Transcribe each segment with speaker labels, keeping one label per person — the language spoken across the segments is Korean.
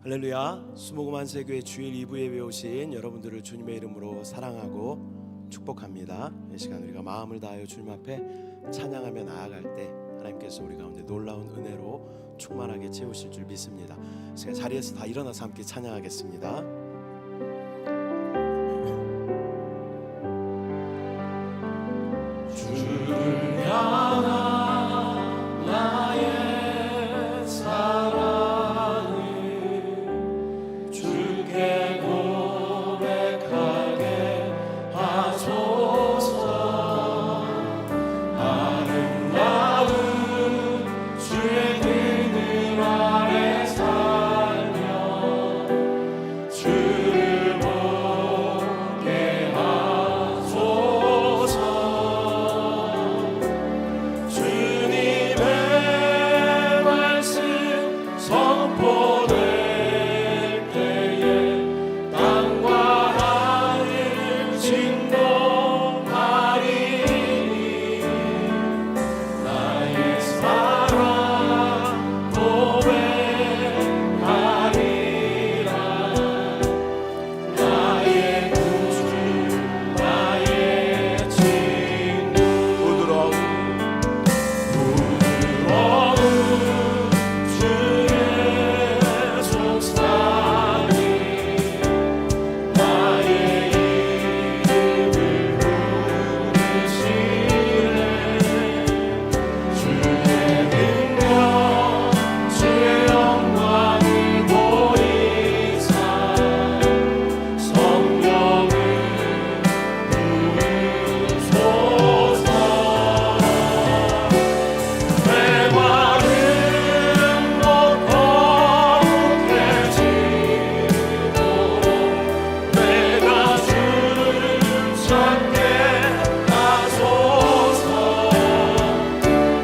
Speaker 1: 할렐루야. 수목음한세교회 주일 2부 예배에 오신 여러분들을 주님의 이름으로 사랑하고 축복합니다. 이 시간 우리가 마음을 다하여 주님 앞에 찬양하며 나아갈 때 하나님께서 우리 가운데 놀라운 은혜로 충만하게 채우실 줄 믿습니다. 제가 자리에서 다 일어나서 함께 찬양하겠습니다. 주를 향한 나의 사랑을 주께 고백하게 하소서. 아름다운 주의 그늘 아래 살며 주를 보게 하소서. 주님의 말씀 선포될 때에 땅과 하늘을 진동하리니 나의 사랑 고백하리라. 나의 구주 나의 친구 부드러운 주의 속삭임 나의 이름을 부르시네. 주의 능력 주의 영광을 보이사 성령을 부으소서. 내 발은 못 거룩해지도록 내가 주를 찾게 하소서.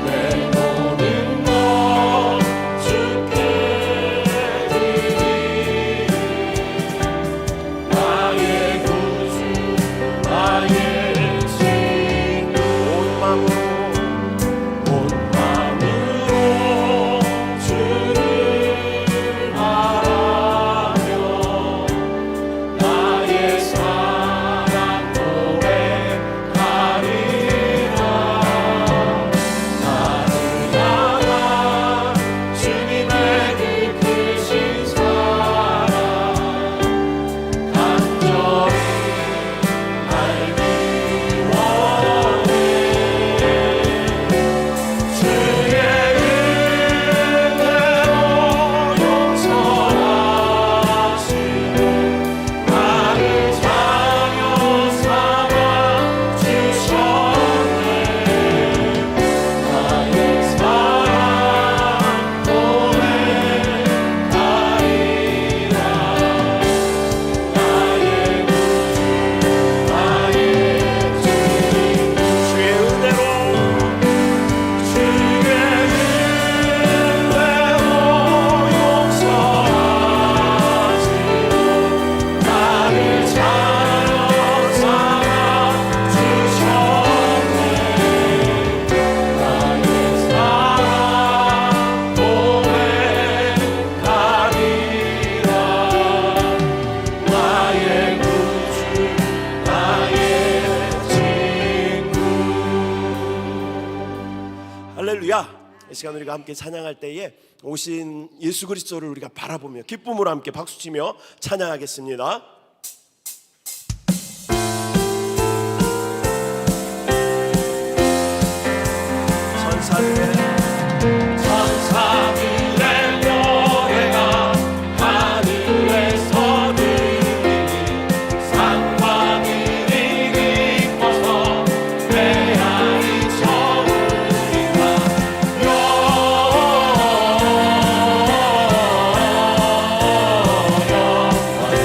Speaker 1: 내 모든 것 주께 드리리. 나의 구주 나의 친구 온 마음으로 주를 바라며 나의 사랑 고백하리라. 나를 향한 주님의 그 크신 사랑 간절히 알기 원해. 주의 은혜로 용서하시고 나를 자녀 삼아 주셨네. 나의 사랑 고백하리라. 나의 구주 나의 친구 주의 은혜로 용서하시고 나를 자녀 삼아 주셨네. 나의 사랑 고백하리라. 나의 구주 나의 친구. 할렐루야. 이 시간 우리가 함께 찬양할 때에 오신 예수 그리스도를 우리가 바라보며 기쁨으로 함께 박수치며 찬양하겠습니다. 천사들의 노래가 하늘에서 들리니 산과 들이 기뻐서 메아리 쳐우리라. 영원히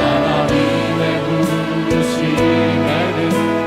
Speaker 2: 하나님의 부르심에는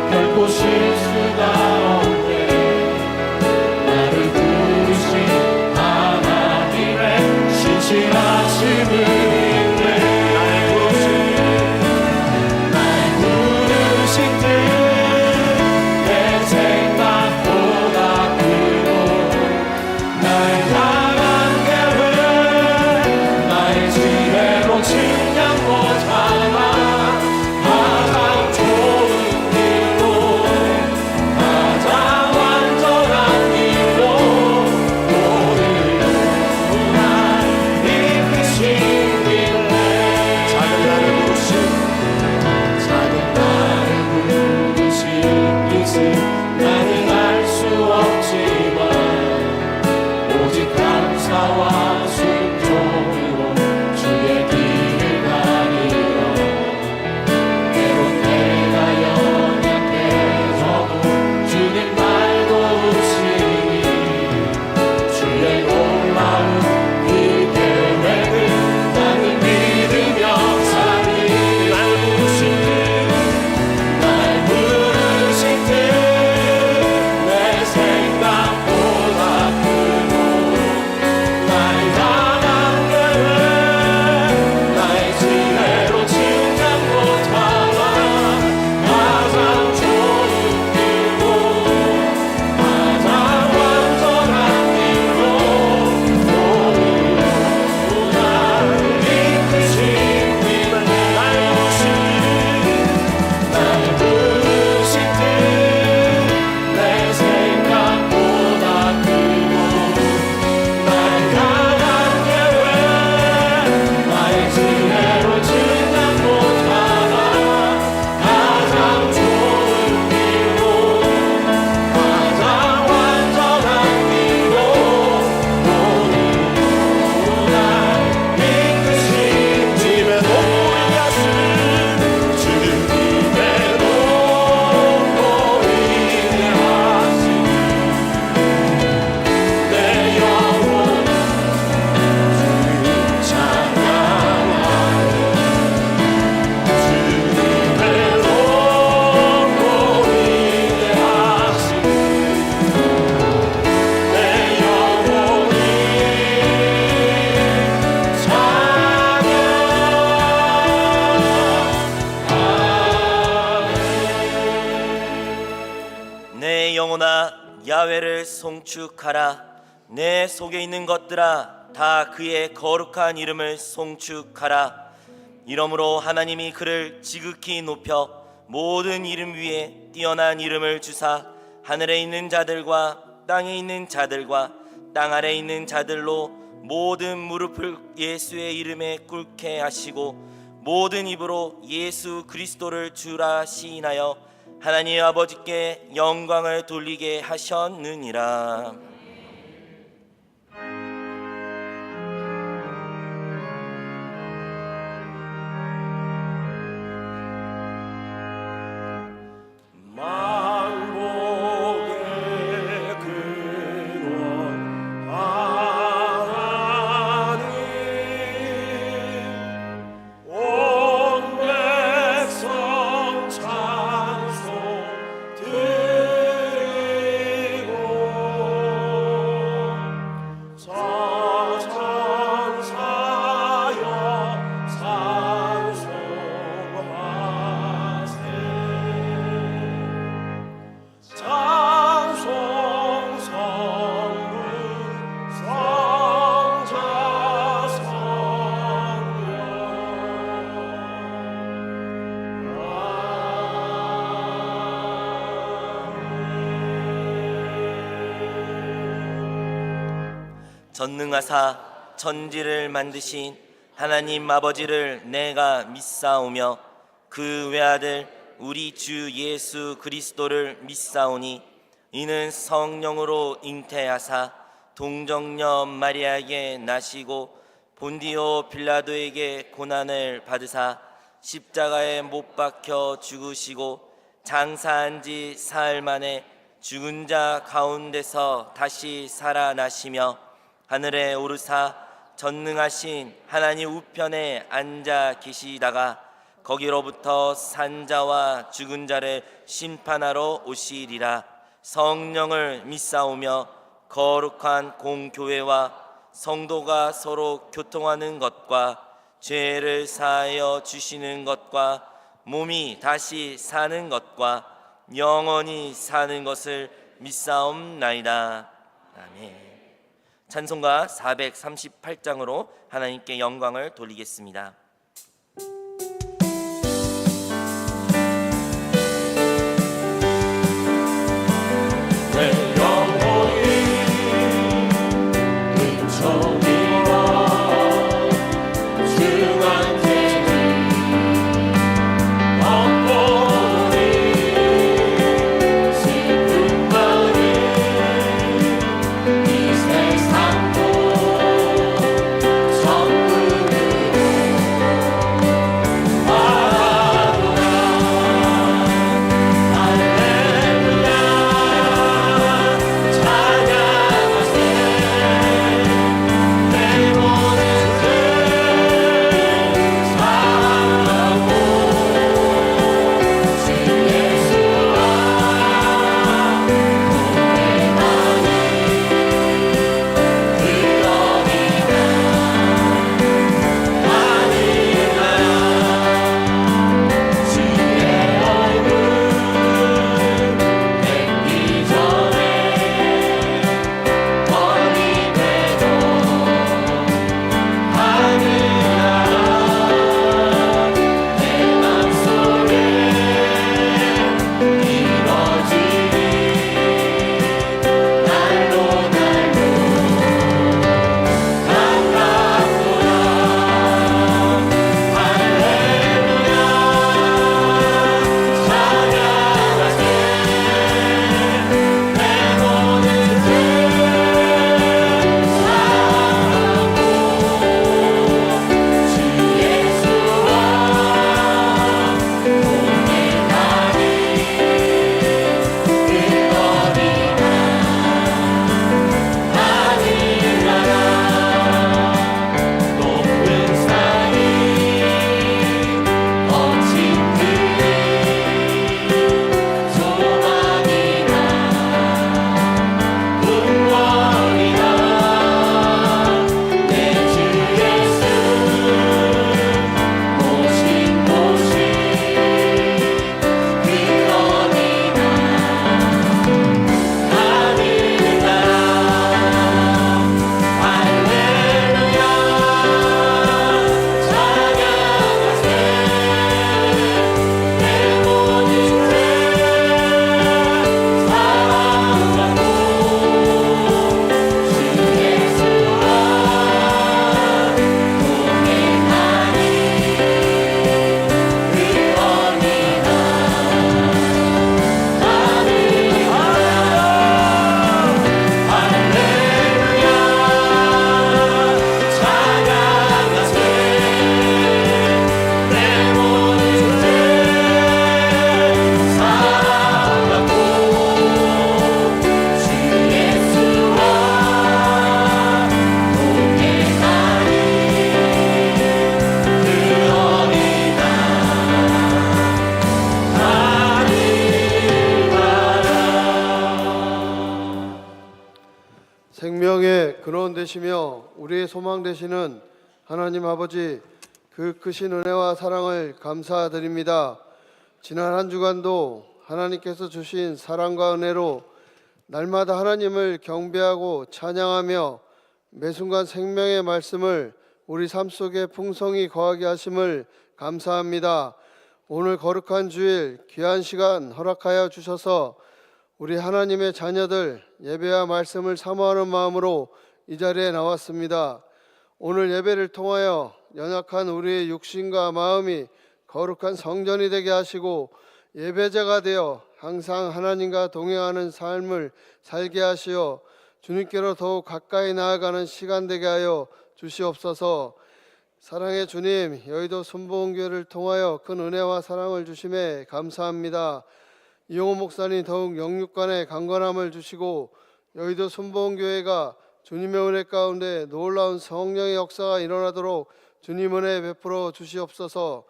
Speaker 2: 야훼를 송축하라. 내 속에 있는 것들아 다 그의 거룩한 이름을 송축하라. 이러므로 하나님이 그를 지극히 높여 모든 이름 위에 뛰어난 이름을 주사 하늘에 있는 자들과 땅에 있는 자들과 땅 아래 있는 자들로 모든 무릎을 예수의 이름에 꿇게 하시고 모든 입으로 예수 그리스도를 주라 시인하여 하나님 아버지께 영광을 돌리게 하셨느니라. 전능하사 천지를 만드신 하나님 아버지를 내가 믿사오며 그 외아들 우리 주 예수 그리스도를 믿사오니 이는 성령으로 잉태하사 동정녀 마리아에게 나시고 본디오 빌라도에게 고난을 받으사 십자가에 못 박혀 죽으시고 장사한 지 사흘 만에 죽은 자 가운데서 다시 살아나시며 하늘에 오르사 전능하신 하나님 우편에 앉아 계시다가 거기로부터 산자와 죽은 자를 심판하러 오시리라. 성령을 믿사오며 거룩한 공교회와 성도가 서로 교통하는 것과 죄를 사하여 주시는 것과 몸이 다시 사는 것과 영원히 사는 것을 믿사옵나이다. 아멘. 찬송가 438장으로 하나님께 영광을 돌리겠습니다.
Speaker 3: 생명의 근원 되시며 우리의 소망 되시는 하나님 아버지, 그 크신 은혜와 사랑을 감사드립니다. 지난 한 주간도 하나님께서 주신 사랑과 은혜로 날마다 하나님을 경배하고 찬양하며 매 순간 생명의 말씀을 우리 삶 속에 풍성히 거하게 하심을 감사합니다. 오늘 거룩한 주일 귀한 시간 허락하여 주셔서 우리 하나님의 자녀들 예배와 말씀을 사모하는 마음으로 이 자리에 나왔습니다. 오늘 예배를 통하여 연약한 우리의 육신과 마음이 거룩한 성전이 되게 하시고 예배자가 되어 항상 하나님과 동행하는 삶을 살게 하시어 주님께로 더욱 가까이 나아가는 시간 되게 하여 주시옵소서. 사랑의 주님, 여의도 순복음교회를 통하여 큰 은혜와 사랑을 주심에 감사합니다. 이용호 목사님 더욱 영육간의 강건함을 주시고 여의도 순복음교회가 주님의 은혜 가운데 놀라운 성령의 역사가 일어나도록 주님 은혜 베풀어 주시옵소서.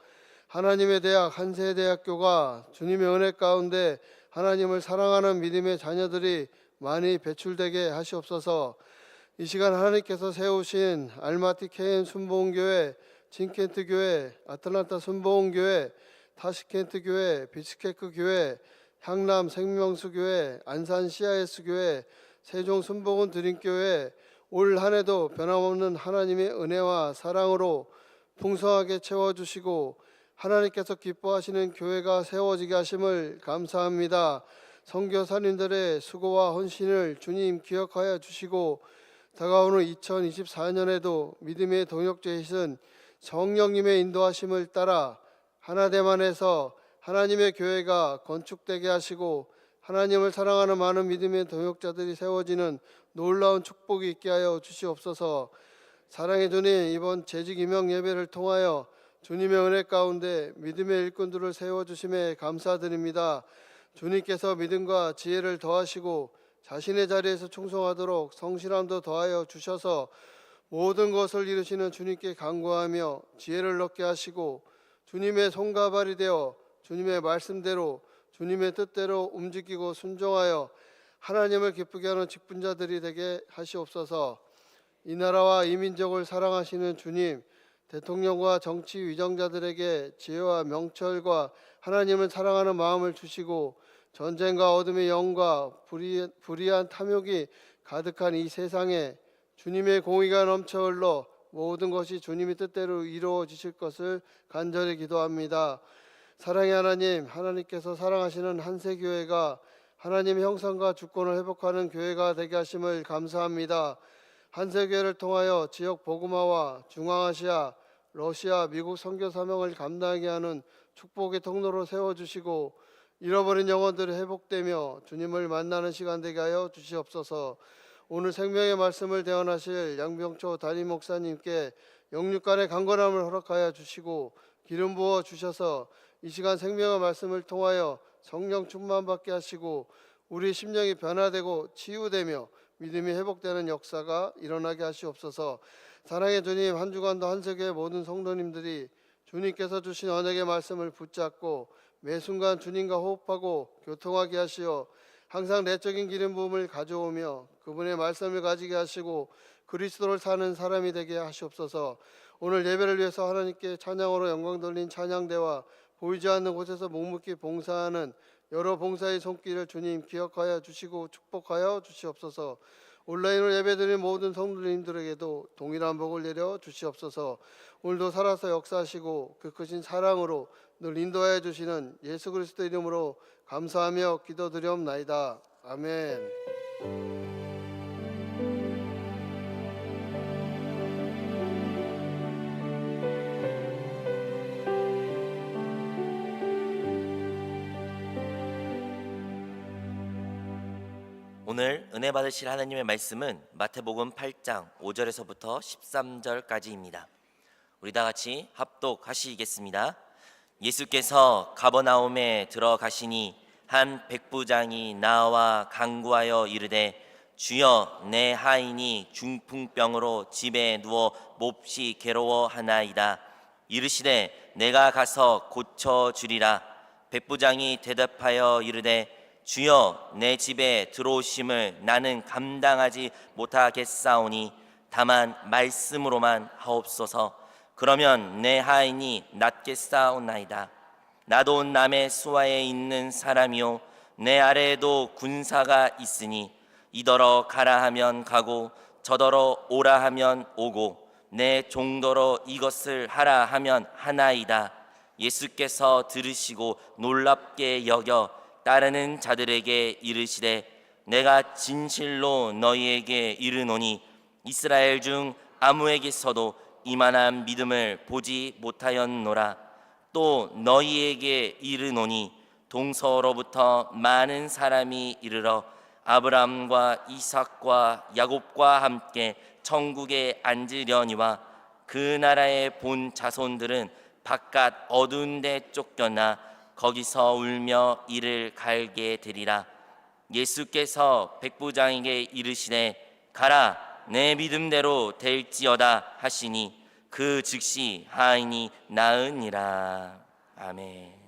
Speaker 3: 하나님의 대학 한세대학교가 주님의 은혜 가운데 하나님을 사랑하는 믿음의 자녀들이 많이 배출되게 하시옵소서. 이 시간 하나님께서 세우신 알마티 KM 순복음교회, 진켄트교회, 아틀란타 순복음교회, 타시켄트교회, 비스케크교회, 향남 생명수교회, 안산 CIS교회, 세종 순복음 드림교회, 올 한해도 변함없는 하나님의 은혜와 사랑으로 풍성하게 채워주시고 하나님께서 기뻐하시는 교회가 세워지게 하심을 감사합니다. 선교사님들의 수고와 헌신을 주님 기억하여 주시고 다가오는 2024년에도 믿음의 동역자이신 성령님의 인도하심을 따라 하나대만에서 하나님의 교회가 건축되게 하시고 하나님을 사랑하는 많은 믿음의 동역자들이 세워지는 놀라운 축복이 있게 하여 주시옵소서. 사랑의 주님, 이번 재직 임명 예배를 통하여 주님의 은혜 가운데 믿음의 일꾼들을 세워주심에 감사드립니다. 주님께서 믿음과 지혜를 더하시고 자신의 자리에서 충성하도록 성실함도 더하여 주셔서 모든 것을 이루시는 주님께 간구하며 지혜를 얻게 하시고 주님의 손가발이 되어 주님의 말씀대로 주님의 뜻대로 움직이고 순종하여 하나님을 기쁘게 하는 직분자들이 되게 하시옵소서. 이 나라와 이 민족을 사랑하시는 주님, 대통령과 정치 위정자들에게 지혜와 명철과 하나님을 사랑하는 마음을 주시고 전쟁과 어둠의 영과 불의한 탐욕이 가득한 이 세상에 주님의 공의가 넘쳐 흘러 모든 것이 주님의 뜻대로 이루어지실 것을 간절히 기도합니다. 사랑의 하나님, 하나님께서 사랑하시는 한세교회가 하나님의 형상과 주권을 회복하는 교회가 되게 하심을 감사합니다. 한세교회를 통하여 지역 복음화와 중앙아시아, 러시아, 미국 선교 사명을 감당하게 하는 축복의 통로로 세워주시고 잃어버린 영혼들이 회복되며 주님을 만나는 시간 되게 하여 주시옵소서. 오늘 생명의 말씀을 대언하실 양병초 담임 목사님께 영육간의 강건함을 허락하여 주시고 기름 부어 주셔서 이 시간 생명의 말씀을 통하여 성령 충만받게 하시고 우리 심령이 변화되고 치유되며 믿음이 회복되는 역사가 일어나게 하시옵소서. 사랑의 주님, 한 주간도 한세교회 모든 성도님들이 주님께서 주신 언약의 말씀을 붙잡고 매 순간 주님과 호흡하고 교통하게 하시어 항상 내적인 기름 부음을 가져오며 그분의 말씀을 가지게 하시고 그리스도를 사는 사람이 되게 하시옵소서. 오늘 예배를 위해서 하나님께 찬양으로 영광 돌린 찬양대와 보이지 않는 곳에서 묵묵히 봉사하는 여러 봉사의 손길을 주님 기억하여 주시고 축복하여 주시옵소서. 온라인으로 예배드린 모든 성도님들에게도 동일한 복을 내려 주시옵소서. 오늘도 살아서 역사하시고 그 크신 사랑으로 늘 인도하여 주시는 예수 그리스도 이름으로 감사하며 기도드리옵나이다. 아멘.
Speaker 2: 오늘 은혜 받으실 하나님의 말씀은 마태복음 8장 5절에서부터 13절까지입니다. 우리 다 같이 합독하시겠습니다. 예수께서 가버나움에 들어가시니 한 백부장이 나와 간구하여 이르되 주여, 내 하인이 중풍병으로 집에 누워 몹시 괴로워하나이다. 이르시되 내가 가서 고쳐 주리라. 백부장이 대답하여 이르되 주여 내 집에 들어오심을 나는 감당하지 못하겠사오니 다만 말씀으로만 하옵소서. 그러면 내 하인이 낫겠사오나이다. 나도 남의 수하에 있는 사람이요 내 아래에도 군사가 있으니 이더러 가라 하면 가고 저더러 오라 하면 오고 내 종더러 이것을 하라 하면 하나이다. 예수께서 들으시고 놀랍게 여겨 따르는 자들에게 이르시되 내가 진실로 너희에게 이르노니 이스라엘 중 아무에게서도 이만한 믿음을 보지 못하였노라. 또 너희에게 이르노니 동서로부터 많은 사람이 이르러 아브라함과 이삭과 야곱과 함께 천국에 앉으려니와 그 나라의 본 자손들은 바깥 어두운 데 쫓겨나 거기서 울며 이를 갈게 되리라. 예수께서 백부장에게 이르시되 가라 내 믿음대로 될지어다 하시니 그 즉시 하인이 나으니라. 아멘.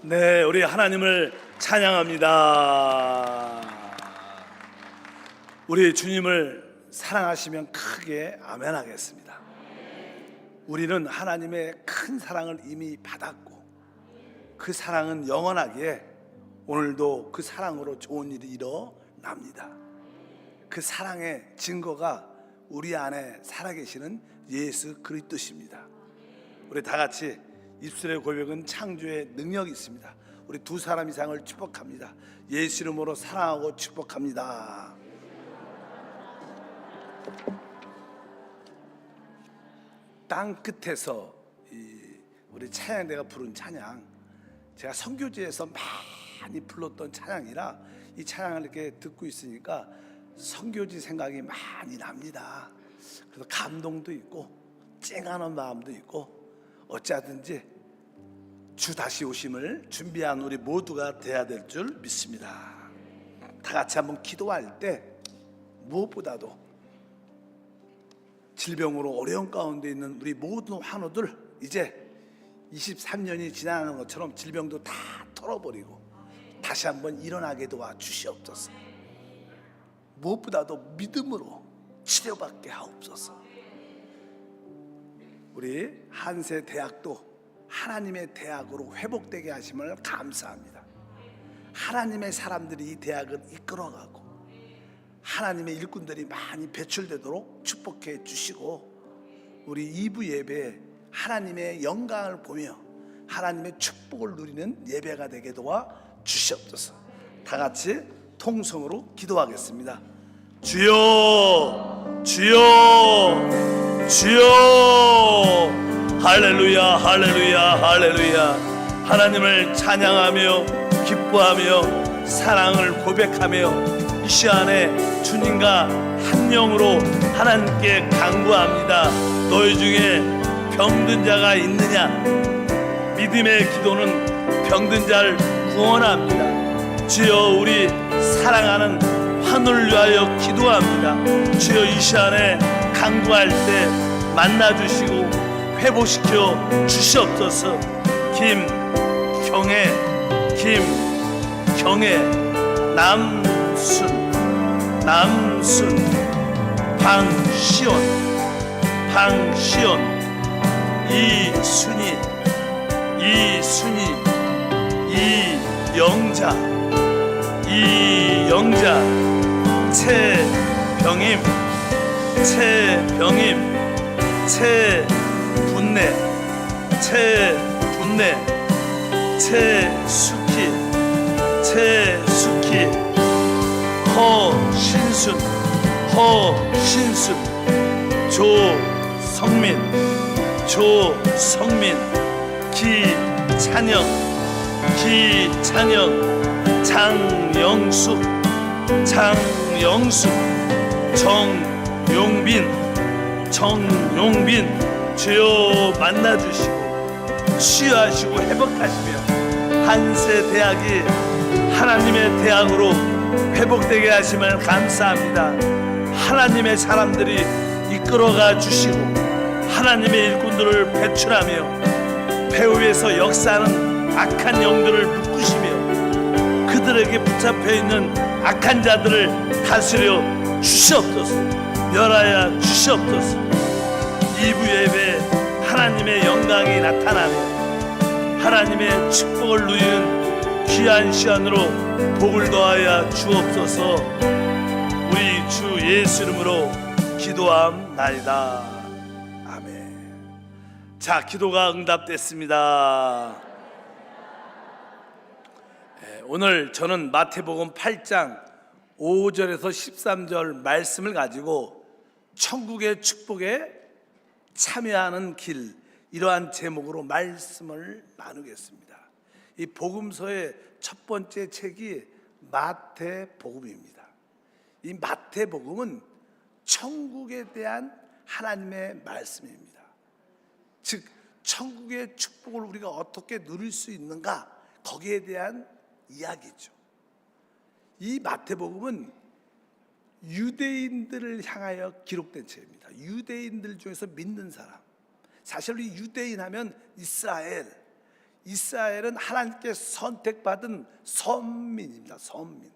Speaker 4: 네, 우리 하나님을 찬양합니다. 우리 주님을 사랑하시면 크게 아멘 하겠습니다. 우리는 하나님의 큰 사랑을 이미 받았고 그 사랑은 영원하기에 오늘도 그 사랑으로 좋은 일이 일어납니다. 그 사랑의 증거가 우리 안에 살아계시는 예수 그리스도십니다. 우리 다 같이 입술의 고백은 창조의 능력이 있습니다. 우리 두 사람 이상을 축복합니다. 예수 이름으로 사랑하고 축복합니다. 땅 끝에서 우리 찬양대가 부른 찬양, 제가 선교지에서 많이 불렀던 찬양이라 이 찬양을 이렇게 듣고 있으니까 선교지 생각이 많이 납니다. 그래서 감동도 있고 찡하는 마음도 있고 어찌하든지 주 다시 오심을 준비한 우리 모두가 돼야 될 줄 믿습니다. 다 같이 한번 기도할 때 무엇보다도 질병으로 어려운 가운데 있는 우리 모든 환우들, 이제 23년이 지나는 것처럼 질병도 다 털어버리고 다시 한번 일어나게 도와 주시옵소서. 무엇보다도 믿음으로 치료받게 하옵소서. 우리 한세 대학도 하나님의 대학으로 회복되게 하심을 감사합니다. 하나님의 사람들이 이 대학을 이끌어가고 하나님의 일꾼들이 많이 배출되도록 축복해 주시고 우리 2부 예배에 하나님의 영광을 보며 하나님의 축복을 누리는 예배가 되게 도와 주시옵소서. 다 같이 통성으로 기도하겠습니다. 주여, 주여, 주여. 할렐루야, 할렐루야, 할렐루야. 하나님을 찬양하며 기뻐하며 사랑을 고백하며 이 시간에 주님과 한 영으로 하나님께 간구합니다. 너희 중에 병든 자가 있느냐? 믿음의 기도는 병든 자를 구원합니다. 주여, 우리 사랑하는 환우를 위하여 기도합니다. 주여, 이 시간에 간구할 때 만나주시고 회복시켜 주시옵소서. 김경애, 남순, 방시온, 이순희, 이영자, 최병임, 최분내, 최숙희, 허신순, 조성민, 기찬영, 장영숙, 정용빈. 주여, 만나주시고 치유하시고 회복하시며 한세 대학이 하나님의 대학으로 회복되게 하심을 감사합니다. 하나님의 사람들이 이끌어가 주시고 하나님의 일꾼들을 배출하며 배후에서 역사하는 악한 영들을 묶으시며 그들에게 붙잡혀 있는 악한 자들을 다스려 주시옵소서. 멸하여 주시옵소서. 2부 예배 하나님의 영광이 나타나며 하나님의 축복을 누리는 귀한 시간으로 복을 더하여 주옵소서. 우리 주 예수 이름으로 기도함나이다. 아멘. 자, 기도가 응답됐습니다. 오늘 저는 마태복음 8장 5절에서 13절 말씀을 가지고 천국의 축복에 참여하는 길, 이러한 제목으로 말씀을 나누겠습니다. 이 복음서의 첫 번째 책이 마태복음입니다. 이 마태복음은 천국에 대한 하나님의 말씀입니다. 즉 천국의 축복을 우리가 어떻게 누릴 수 있는가, 거기에 대한 이야기죠. 이 마태복음은 유대인들을 향하여 기록된 책입니다. 유대인들 중에서 믿는 사람, 사실 이 유대인 하면 이스라엘, 이스라엘은 하나님께 선택받은 선민입니다. 선민.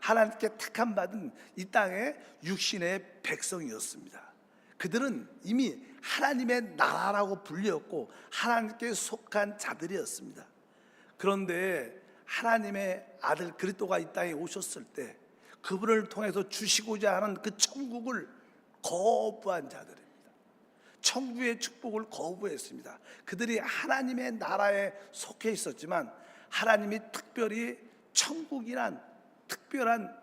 Speaker 4: 하나님께 택함받은 이 땅의 육신의 백성이었습니다. 그들은 이미 하나님의 나라라고 불렸고 하나님께 속한 자들이었습니다. 그런데 하나님의 아들 그리스도가 이 땅에 오셨을 때 그분을 통해서 주시고자 하는 그 천국을 거부한 자들입니다. 천국의 축복을 거부했습니다. 그들이 하나님의 나라에 속해 있었지만 하나님이 특별히 천국이란 특별한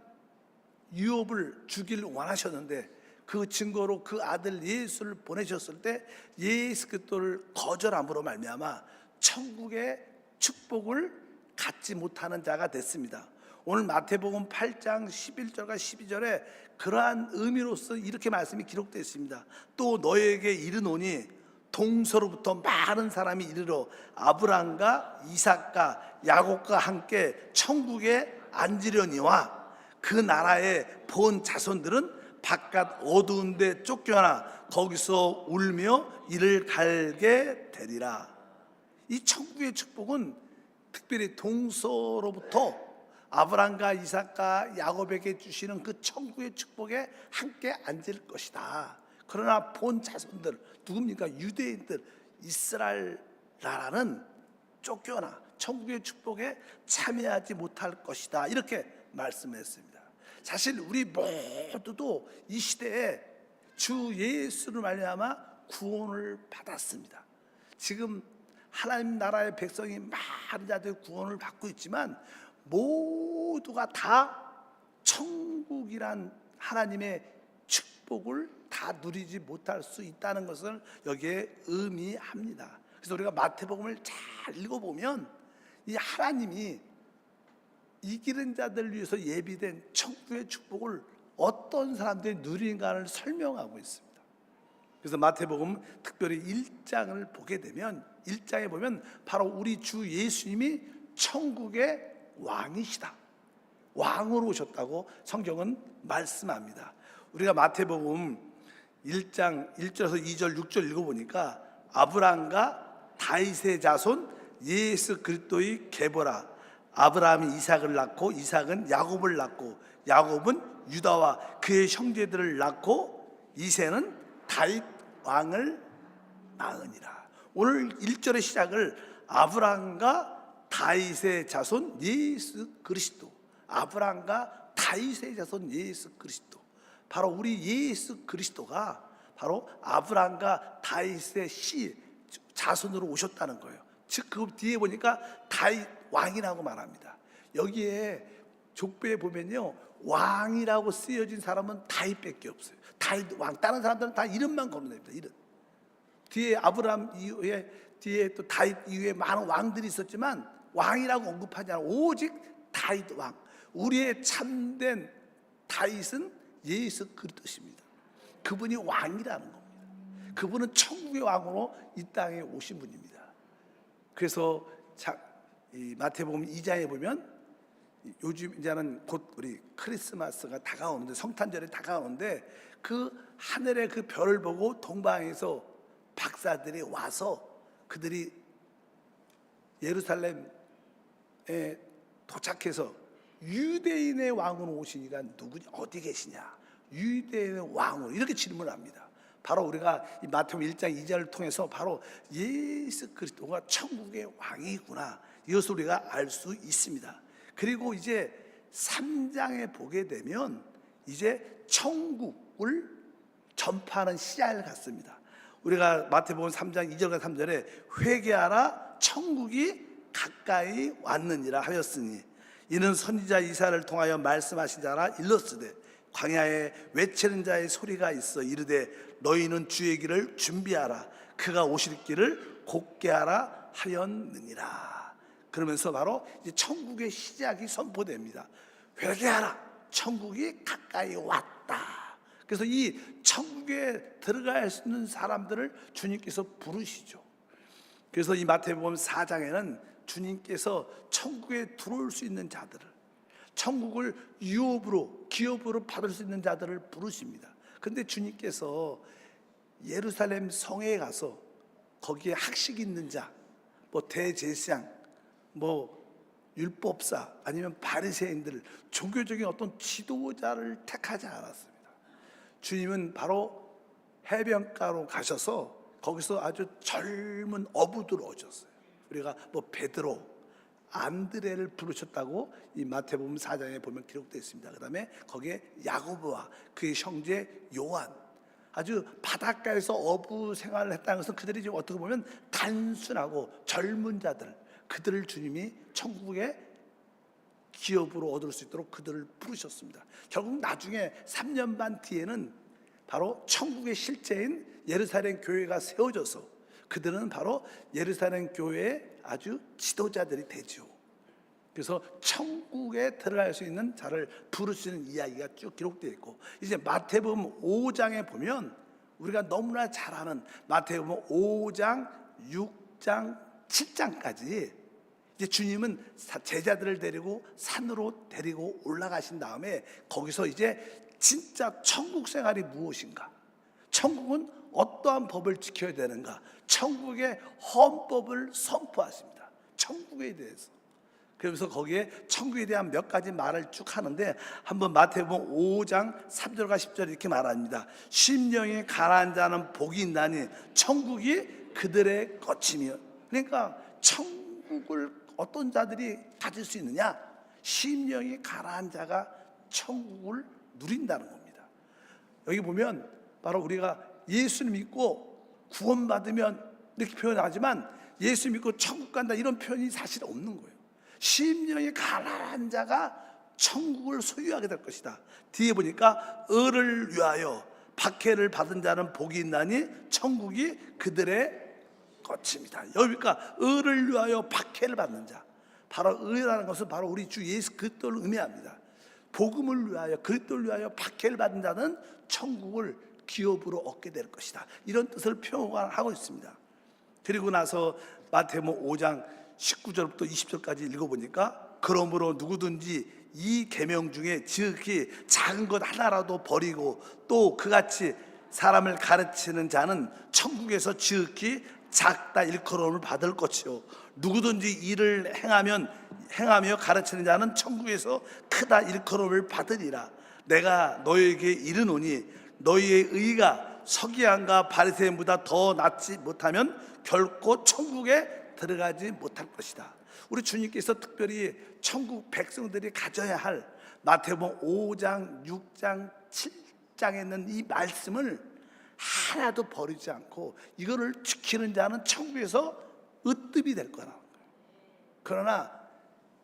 Speaker 4: 유업을 주길 원하셨는데 그 증거로 그 아들 예수를 보내셨을 때 예수 그리스도를 거절함으로 말미암아 천국의 축복을 갖지 못하는 자가 됐습니다. 오늘 마태복음 8장 11절과 12절에 그러한 의미로서 이렇게 말씀이 기록되어 있습니다. 또 너에게 이르노니 동서로부터 많은 사람이 이르러 아브라함과 이삭과 야곱과 함께 천국에 앉으려니와 그 나라의 본 자손들은 바깥 어두운 데 쫓겨나 거기서 울며 이를 갈게 되리라. 이 천국의 축복은 특별히 동서로부터 아브라함과 이삭과 야곱에게 주시는 그 천국의 축복에 함께 앉을 것이다. 그러나 본 자손들 누굽니까? 유대인들, 이스라엘 나라는 쫓겨나 천국의 축복에 참여하지 못할 것이다. 이렇게 말씀했습니다. 사실 우리 모두도 이 시대에 주 예수를 말미암아 구원을 받았습니다. 지금 하나님 나라의 백성이 많은 자들이 구원을 받고 있지만 모두가 다 천국이란 하나님의 축복을 다 누리지 못할 수 있다는 것을 여기에 의미합니다. 그래서 우리가 마태복음을 잘 읽어보면 이 하나님이 이기는 자들을 위해서 예비된 천국의 축복을 어떤 사람들이 누리는가를 설명하고 있습니다. 그래서 마태복음 특별히 1장을 보게 되면 1장에 보면 바로 우리 주 예수님이 천국의 왕이시다. 왕으로 오셨다고 성경은 말씀합니다. 우리가 마태복음 1장 1절에서 2절 6절 읽어보니까 아브라함과 다윗의 자손 예수 그리스도의 계보라. 아브라함이 이삭을 낳고 이삭은 야곱을 낳고 야곱은 유다와 그의 형제들을 낳고 이새는 다윗 왕을 낳으니라. 오늘 1절의 시작을 아브라함과 다윗의 자손 예수 그리스도, 아브라함과 다윗의 자손 예수 그리스도, 바로 우리 예수 그리스도가 바로 아브라함과 다윗의 씨 자손으로 오셨다는 거예요. 즉 그 뒤에 보니까 다윗 왕이라고 말합니다. 여기에 족보에 보면요 왕이라고 쓰여진 사람은 다윗밖에 없어요. 다윗 왕. 다른 사람들은 다 이름만 거론됩니다. 이름. 뒤에 아브라함 이후에 뒤에 또 다윗 이후에 많은 왕들이 있었지만 왕이라고 언급하지 않아. 오직 다윗 왕. 우리의 참된 다윗은 예수 그리스도십니다. 그분이 왕이라는 겁니다. 그분은 천국의 왕으로 이 땅에 오신 분입니다. 그래서 이 마태복음 2장에 보면 요즘 이제는 곧 우리 크리스마스가 다가오는데 성탄절이 다가오는데 그 하늘의 그 별을 보고 동방에서 박사들이 와서 그들이 예루살렘에 도착해서 유대인의 왕으로 오시니까 누구냐 어디 계시냐 유대인의 왕으로 이렇게 질문을 합니다. 바로 우리가 이 마태복음 1장 2절을 통해서 바로 예수 그리스도가 천국의 왕이구나 이것을 우리가 알 수 있습니다. 그리고 이제 3장에 보게 되면 이제 천국을 전파하는 시야를 갖습니다. 우리가 마태복음 3장 2절과 3절에 회개하라 천국이 가까이 왔느니라 하였으니 이는 선지자 이사야를 통하여 말씀하신 자라 일렀으되 광야에 외치는 자의 소리가 있어 이르되 너희는 주의 길을 준비하라 그가 오실 길을 곧게 하라 하였느니라. 그러면서 바로 이제 천국의 시작이 선포됩니다. 회개하라 천국이 가까이 왔다. 그래서 이 천국에 들어갈 수 있는 사람들을 주님께서 부르시죠. 그래서 이 마태복음 4장에는 주님께서 천국에 들어올 수 있는 자들을 천국을 유업으로 기업으로 받을 수 있는 자들을 부르십니다. 그런데 주님께서 예루살렘 성에 가서 거기에 학식 있는 자 뭐 대제사장, 뭐 율법사 아니면 바리새인들, 종교적인 어떤 지도자를 택하지 않았습니다. 주님은 바로 해변가로 가셔서 거기서 아주 젊은 어부들을 오셨어요. 우리가 뭐 베드로, 안드레를 부르셨다고 이 마태복음 4장에 보면 기록되어 있습니다. 그 다음에 거기에 야고보와 그의 형제 요한, 아주 바닷가에서 어부 생활을 했다는 것은 그들이 지금 어떻게 보면 단순하고 젊은 자들, 그들을 주님이 천국의 기업으로 얻을 수 있도록 그들을 부르셨습니다. 결국 나중에 3년 반 뒤에는 바로 천국의 실제인 예루살렘 교회가 세워져서 그들은 바로 예루살렘 교회의 아주 지도자들이 되죠. 그래서 천국에 들어갈 수 있는 자를 부르시는 이야기가 쭉 기록되어 있고, 이제 마태복음 5장에 보면 우리가 너무나 잘 아는 마태복음 5장, 6장, 7장까지 이제 주님은 제자들을 데리고 산으로 데리고 올라가신 다음에 거기서 이제 진짜 천국 생활이 무엇인가, 천국은 어떠한 법을 지켜야 되는가, 천국의 헌법을 선포하십니다. 천국에 대해서. 그러면서 거기에 천국에 대한 몇 가지 말을 쭉 하는데, 한번 마태복음 5장 3절과 10절 이렇게 말합니다. 심령이 가라앉은 자는 복이 있나니 천국이 그들의 것이며. 그러니까 천국을 어떤 자들이 가질 수 있느냐? 심령이 가라앉은 자가 천국을 누린다는 겁니다. 여기 보면 바로 우리가 예수를 믿고 구원받으면 이렇게 표현하지만 예수 믿고 천국 간다 이런 표현이 사실 없는 거예요. 심령이 가난한 자가 천국을 소유하게 될 것이다. 뒤에 보니까 을을 위하여 박해를 받은 자는 복이 있나니 천국이 그들의 것입니다. 여기가 을을 위하여 박해를 받는 자, 바로 을이라는 것은 바로 우리 주 예수 그리스도를 의미합니다. 복음을 위하여, 그리스도를 위하여 박해를 받은 자는 천국을 기업으로 얻게 될 것이다. 이런 뜻을 표현하고 있습니다. 그리고 나서 마태복음 5장 19절부터 20절까지 읽어보니까, 그러므로 누구든지 이 계명 중에 지극히 작은 것 하나라도 버리고 또 그같이 사람을 가르치는 자는 천국에서 지극히 작다 일컬음을 받을 것이요, 누구든지 이를 행하며 가르치는 자는 천국에서 크다 일컬음을 받으리라. 내가 너희에게 이르노니 너희의 의가 서기관과 바리새인보다 더 낫지 못하면 결코 천국에 들어가지 못할 것이다. 우리 주님께서 특별히 천국 백성들이 가져야 할 마태복음 5장, 6장, 7장에 있는 이 말씀을 하나도 버리지 않고 이거를 지키는 자는 천국에서 으뜸이 될 거라는 거예요. 그러나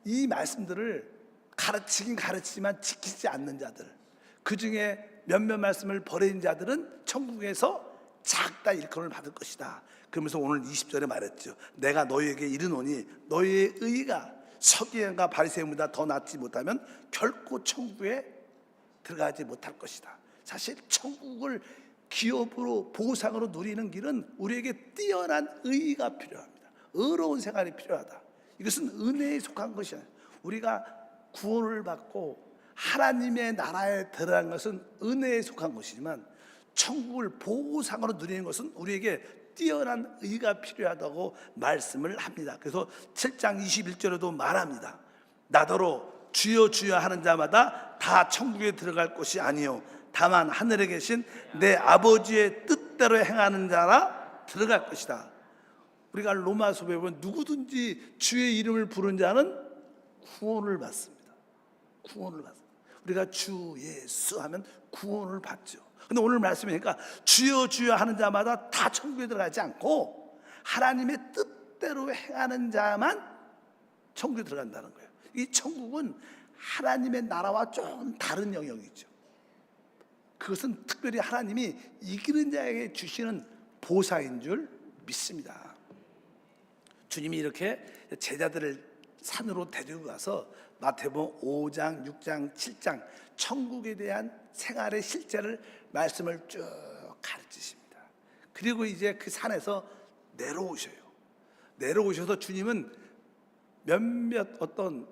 Speaker 4: 이 말씀들을 가르치긴 가르치지만 지키지 않는 자들, 그 중에 몇몇 말씀을 버린 자들은 천국에서 작다 일컬음을 받을 것이다. 그러면서 오늘 20절에 말했죠. 내가 너희에게 이르노니 너희의 의가 서기관과 바리새인보다 더 낫지 못하면 결코 천국에 들어가지 못할 것이다. 사실 천국을 기업으로 보상으로 누리는 길은 우리에게 뛰어난 의가 필요합니다. 의로운 생활이 필요하다. 이것은 은혜에 속한 것이 아니에요. 우리가 구원을 받고 하나님의 나라에 들어간 것은 은혜에 속한 것이지만 천국을 보상으로 누리는 것은 우리에게 뛰어난 의가 필요하다고 말씀을 합니다. 그래서 7장 21절에도 말합니다. 나더러 주여 주여 하는 자마다 다 천국에 들어갈 것이 아니요 다만 하늘에 계신 내 아버지의 뜻대로 행하는 자라 들어갈 것이다. 우리가 로마서에 보면 누구든지 주의 이름을 부른 자는 구원을 받습니다. 구원을 받습니다. 우리가 주 예수 하면 구원을 받죠. 근데 오늘 말씀이니까 주여 주여 하는 자마다 다 천국에 들어가지 않고 하나님의 뜻대로 행하는 자만 천국에 들어간다는 거예요. 이 천국은 하나님의 나라와 좀 다른 영역이죠. 그것은 특별히 하나님이 이기는 자에게 주시는 보상인 줄 믿습니다. 주님이 이렇게 제자들을 산으로 데리고 가서 마태복음 5장, 6장, 7장 천국에 대한 생활의 실제를 말씀을 쭉 가르치십니다. 그리고 이제 그 산에서 내려오셔요. 내려오셔서 주님은 몇몇 어떤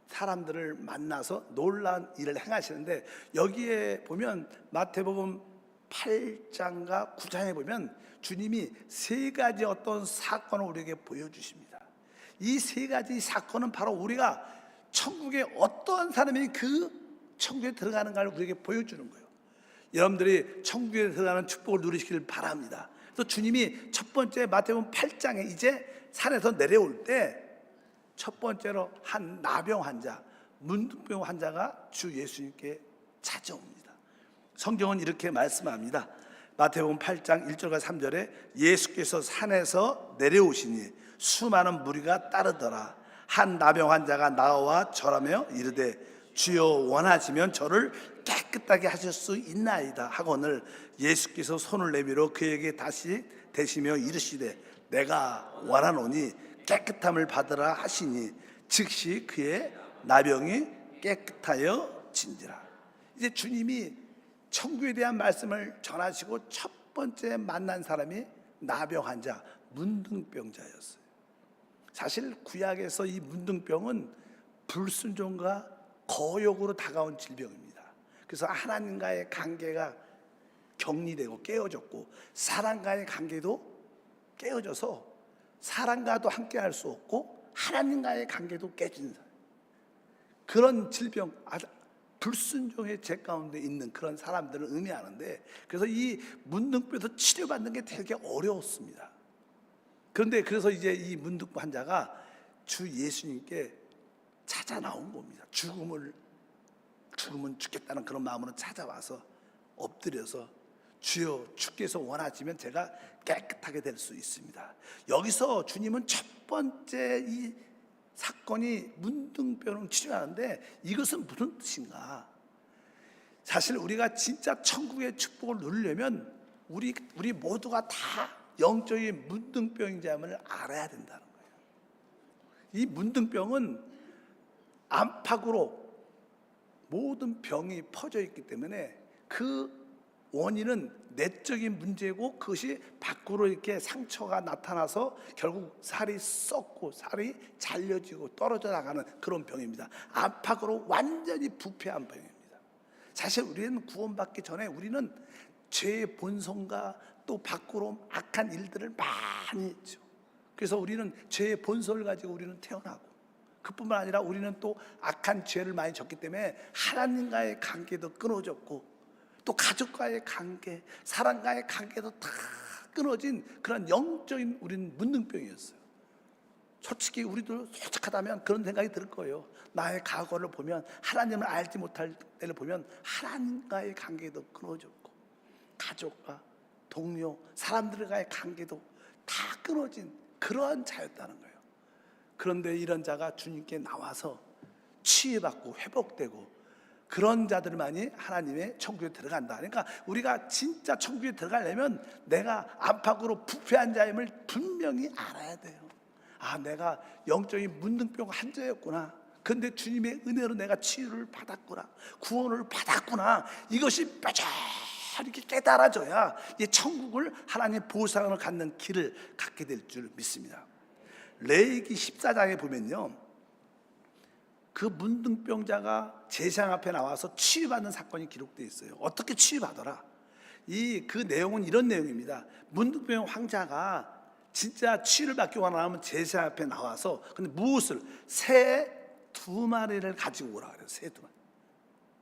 Speaker 4: 사람들을 만나서 놀라운 일을 행하시는데, 여기에 보면 마태복음 8장과 9장에 보면 주님이 세 가지 어떤 사건을 우리에게 보여주십니다. 이 세 가지 사건은 바로 우리가 천국에 어떠한 사람이 그 천국에 들어가는가를 우리에게 보여주는 거예요. 여러분들이 천국에 들어가는 축복을 누리시길 바랍니다. 그래서 주님이 첫 번째 마태복음 8장에 이제 산에서 내려올 때 첫 번째로 한 나병 환자, 문둥병 환자가 주 예수님께 찾아옵니다. 성경은 이렇게 말씀합니다. 마태복음 8장 1절과 3절에 예수께서 산에서 내려오시니 수많은 무리가 따르더라. 한 나병 환자가 나와 절하며 이르되 주여 원하시면 저를 깨끗하게 하실 수 있나이다 하거늘 예수께서 손을 내밀어 그에게 다시 대시며 이르시되 내가 원하노니 깨끗함을 받으라 하시니 즉시 그의 나병이 깨끗하여 진지라. 이제 주님이 천국에 대한 말씀을 전하시고 첫 번째 만난 사람이 나병 환자, 문둥병자였어요. 사실 구약에서 이 문둥병은 불순종과 거역으로 다가온 질병입니다. 그래서 하나님과의 관계가 격리되고 깨어졌고 사람과의 관계도 깨어져서 사람과도 함께 할 수 없고 하나님과의 관계도 깨진 그런 질병, 불순종의 죄 가운데 있는 그런 사람들을 의미하는데, 그래서 이 문둥병에서 치료받는 게 되게 어려웠습니다. 그런데 그래서 이제 이 문둥병 환자가 주 예수님께 찾아 나온 겁니다. 죽으면 죽겠다는 그런 마음으로 찾아와서 엎드려서 주여 주께서 원하시면 제가 깨끗하게 될 수 있습니다. 여기서 주님은 첫 번째 이 사건이 문둥병을 치료하는데 이것은 무슨 뜻인가? 사실 우리가 진짜 천국의 축복을 누리려면 우리 모두가 다 영적인 문둥병인자임을 알아야 된다는 거예요. 이 문둥병은 안팎으로 모든 병이 퍼져 있기 때문에 그 원인은 내적인 문제고 그것이 밖으로 이렇게 상처가 나타나서 결국 살이 썩고 살이 잘려지고 떨어져 나가는 그런 병입니다. 안팎으로 완전히 부패한 병입니다. 사실 우리는 구원받기 전에 우리는 죄의 본성과 또 밖으로 악한 일들을 많이 했죠. 그래서 우리는 죄의 본성을 가지고 우리는 태어나고, 그뿐만 아니라 우리는 또 악한 죄를 많이 졌기 때문에 하나님과의 관계도 끊어졌고 또 가족과의 관계, 사람과의 관계도 다 끊어진 그런 영적인 우리는 문둥병이었어요. 솔직히 우리도 솔직하다면 그런 생각이 들 거예요. 나의 과거를 보면, 하나님을 알지 못할 때를 보면 하나님과의 관계도 끊어졌고 가족과 동료, 사람들과의 관계도 다 끊어진 그러한 자였다는 거예요. 그런데 이런 자가 주님께 나와서 치유받고 회복되고 그런 자들만이 하나님의 천국에 들어간다. 그러니까 우리가 진짜 천국에 들어가려면 내가 안팎으로 부패한 자임을 분명히 알아야 돼요. 아, 내가 영적인 문둥병 환자였구나. 그런데 주님의 은혜로 내가 치유를 받았구나, 구원을 받았구나. 이것이 뼈저리 깨달아져야 이 천국을 하나님의 보상을 갖는 길을 갖게 될 줄 믿습니다. 레위기 14장에 보면요, 그 문둥병자가 제사장 앞에 나와서 치유받는 사건이 기록되어 있어요. 어떻게 치유받아라? 그 내용은 이런 내용입니다. 문둥병 환자가 진짜 치유를 받기 원하면 제사장 앞에 나와서, 근데 무엇을? 새 2마리를 가지고 오라 그래요. 새 2마리.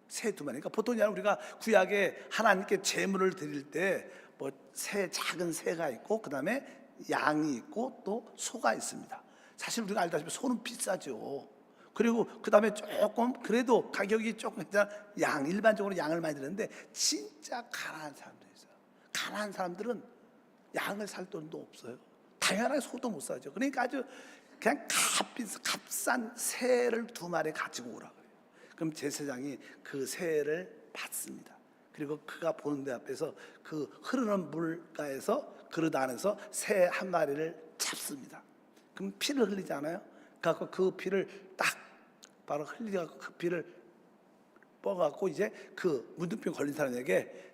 Speaker 4: 새 2마리. 그러니까 보통 우리가 구약에 하나님께 제물을 드릴 때 뭐 작은 새가 있고, 그 다음에 양이 있고, 또 소가 있습니다. 사실 우리가 알다시피 소는 비싸죠. 그리고 그 다음에 조금 그래도 가격이 조금 일반적으로 양을 많이 드는데, 진짜 가난한 사람들이 있어요. 가난한 사람들은 양을 살 돈도 없어요. 당연하게 소도 못 사죠. 그러니까 아주 그냥 값싼 새를 2마리 가지고 오라 그래요. 그럼 제사장이 그 새를 받습니다. 그리고 그가 보는 데 앞에서 그 흐르는 물가에서 그릇 안에서 새 1마리를 잡습니다. 그럼 피를 흘리지 않아요? 그래서 그 피를 딱 바로 흘리고 그 피를 뻐갖고 이제 그 문둥병 걸린 사람에게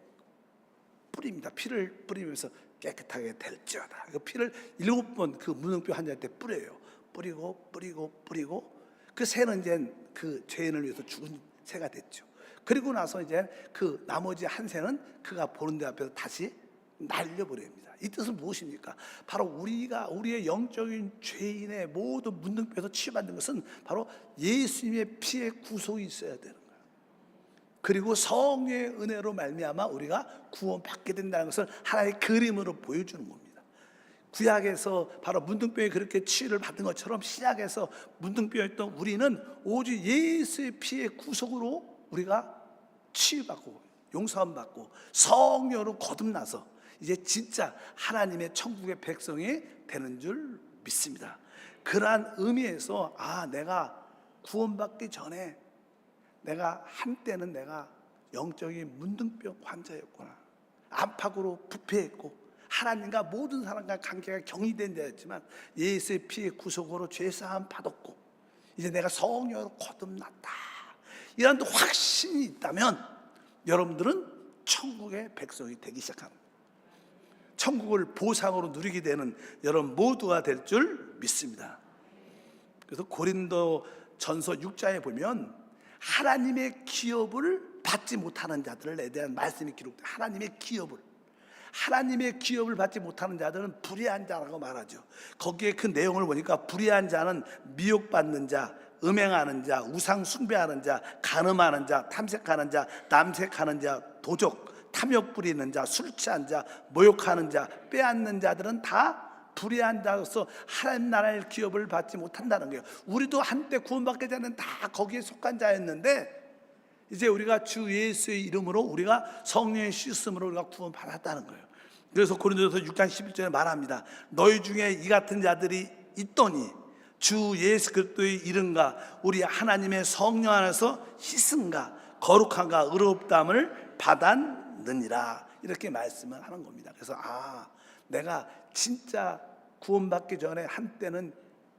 Speaker 4: 뿌립니다. 피를 뿌리면서 깨끗하게 될지어다. 그 피를 7번 그 문둥병 환자한테 뿌려요. 뿌리고 그 새는 이제 그 죄인을 위해서 죽은 새가 됐죠. 그리고 나서 이제 그 나머지 한 세는 그가 보는 데 앞에서 다시 날려버립니다. 이 뜻은 무엇입니까? 바로 우리의 영적인 죄인의 모든 문둥병에서 치유받는 것은 바로 예수님의 피의 구속이 있어야 되는 거예요. 그리고 성령의 은혜로 말미암아 우리가 구원받게 된다는 것을 하나의 그림으로 보여주는 겁니다. 구약에서 바로 문둥병이 그렇게 치유를 받은 것처럼 신약에서 문둥병이었던 우리는 오직 예수의 피의 구속으로 우리가 치유받고 용서함 받고 성령으로 거듭나서 이제 진짜 하나님의 천국의 백성이 되는 줄 믿습니다. 그러한 의미에서 내가 구원받기 전에 내가 한때는 내가 영적인 문둥병 환자였구나, 안팎으로 부패했고 하나님과 모든 사람과 관계가 경이된 자였지만 예수의 피의 구속으로 죄사함 받았고 이제 내가 성령으로 거듭났다, 이런 확신이 있다면 여러분들은 천국의 백성이 되기 시작합니다. 천국을 보상으로 누리게 되는 여러분 모두가 될 줄 믿습니다. 그래서 고린도 전서 6장에 보면 하나님의 기업을 받지 못하는 자들에 대한 말씀이 기록돼요. 하나님의 기업을 받지 못하는 자들은 불의한 자라고 말하죠. 거기에 그 내용을 보니까 불의한 자는 미혹받는 자, 음행하는 자, 우상 숭배하는 자, 간음하는 자, 탐색하는 자, 남색하는 자, 도적, 탐욕 부리는 자, 술 취한 자, 모욕하는 자, 빼앗는 자들은 다 불의한 자로서 하나님 나라의 기업을 받지 못한다는 거예요. 우리도 한때 구원받기 전에는 다 거기에 속한 자였는데 이제 우리가 주 예수의 이름으로 우리가 성령의 씻음으로 우리가 구원받았다는 거예요. 그래서 고린도서 6장 11절에 말합니다. 너희 중에 이 같은 자들이 있더니 주 예수 그리스도의 이름과 우리 하나님의 성령 안에서 씻음과 거룩함과 의롭다함을 받았느니라, 이렇게 말씀을 하는 겁니다. 그래서 내가 진짜 구원받기 전에 한때는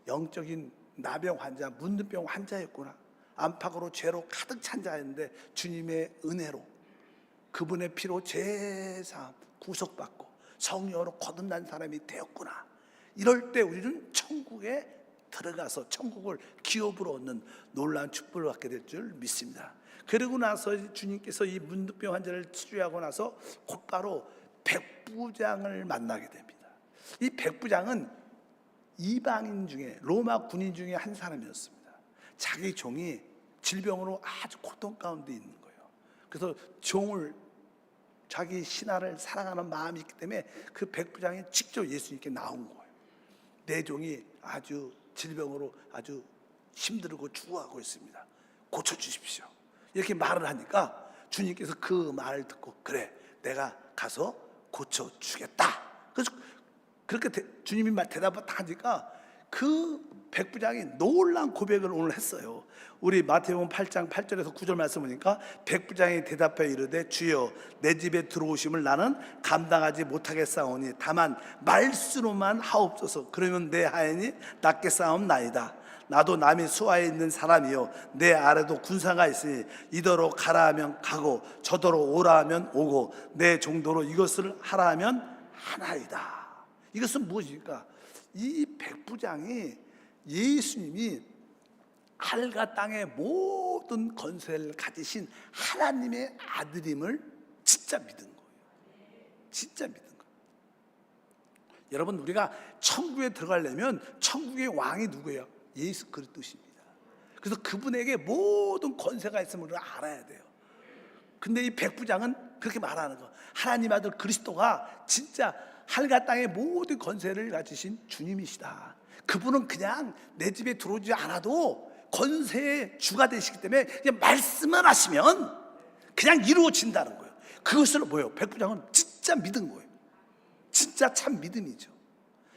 Speaker 4: 영적인 나병 환자, 문둥병 환자였구나, 안팎으로 죄로 가득 찬 자였는데 주님의 은혜로 그분의 피로 죄사함 구속받고 성령으로 거듭난 사람이 되었구나. 이럴 때 우리는 천국에 들어가서 천국을 기업으로 얻는 놀라운 축복을 받게 될 줄 믿습니다. 그리고 나서 주님께서 이 문둥병 환자를 치료하고 나서 곧바로 백부장을 만나게 됩니다. 이 백부장은 이방인 중에 로마 군인 중에 한 사람이었습니다. 자기 종이 질병으로 아주 고통 가운데 있는 거예요. 그래서 종을, 자기 신하를 사랑하는 마음이 있기 때문에 그 백부장이 직접 예수님께 나온 거예요. 내 종이 아주 질병으로 아주 힘들고 죽어가고 있습니다. 고쳐주십시오. 이렇게 말을 하니까 주님께서 그 말을 듣고 그래, 내가 가서 고쳐주겠다. 그래서 그렇게 주님이 대답을 다 하니까 그 백부장이 놀라운 고백을 오늘 했어요. 우리 마태복음 8장 8절에서 9절 말씀 보니까 백부장이 대답하여 이르되 주여 내 집에 들어오심을 나는 감당하지 못하겠사오니 다만 말씀으로만 하옵소서. 그러면 내 하인이 낫게 싸움나이다. 나도 남이 수하에 있는 사람이요 내 아래도 군사가 있으니 이더러 가라 하면 가고 저더러 오라 하면 오고 내 정도로 이것을 하라 하면 하나이다. 이것은 무엇입니까? 이 백부장이 예수님이 하늘과 땅의 모든 권세를 가지신 하나님의 아들임을 진짜 믿은 거예요. 진짜 믿은 거예요. 여러분, 우리가 천국에 들어가려면 천국의 왕이 누구예요? 예수 그리스도십니다. 그래서 그분에게 모든 권세가 있음을 우리가 알아야 돼요. 근데 이 백부장은 그렇게 말하는 거, 하나님 아들 그리스도가 진짜 하늘과 땅의 모든 권세를 가지신 주님이시다. 그분은 그냥 내 집에 들어오지 않아도 권세의 주가 되시기 때문에 그냥 말씀만 하시면 그냥 이루어진다는 거예요. 그것을 뭐예요? 백부장은 진짜 믿은 거예요. 진짜 참 믿음이죠.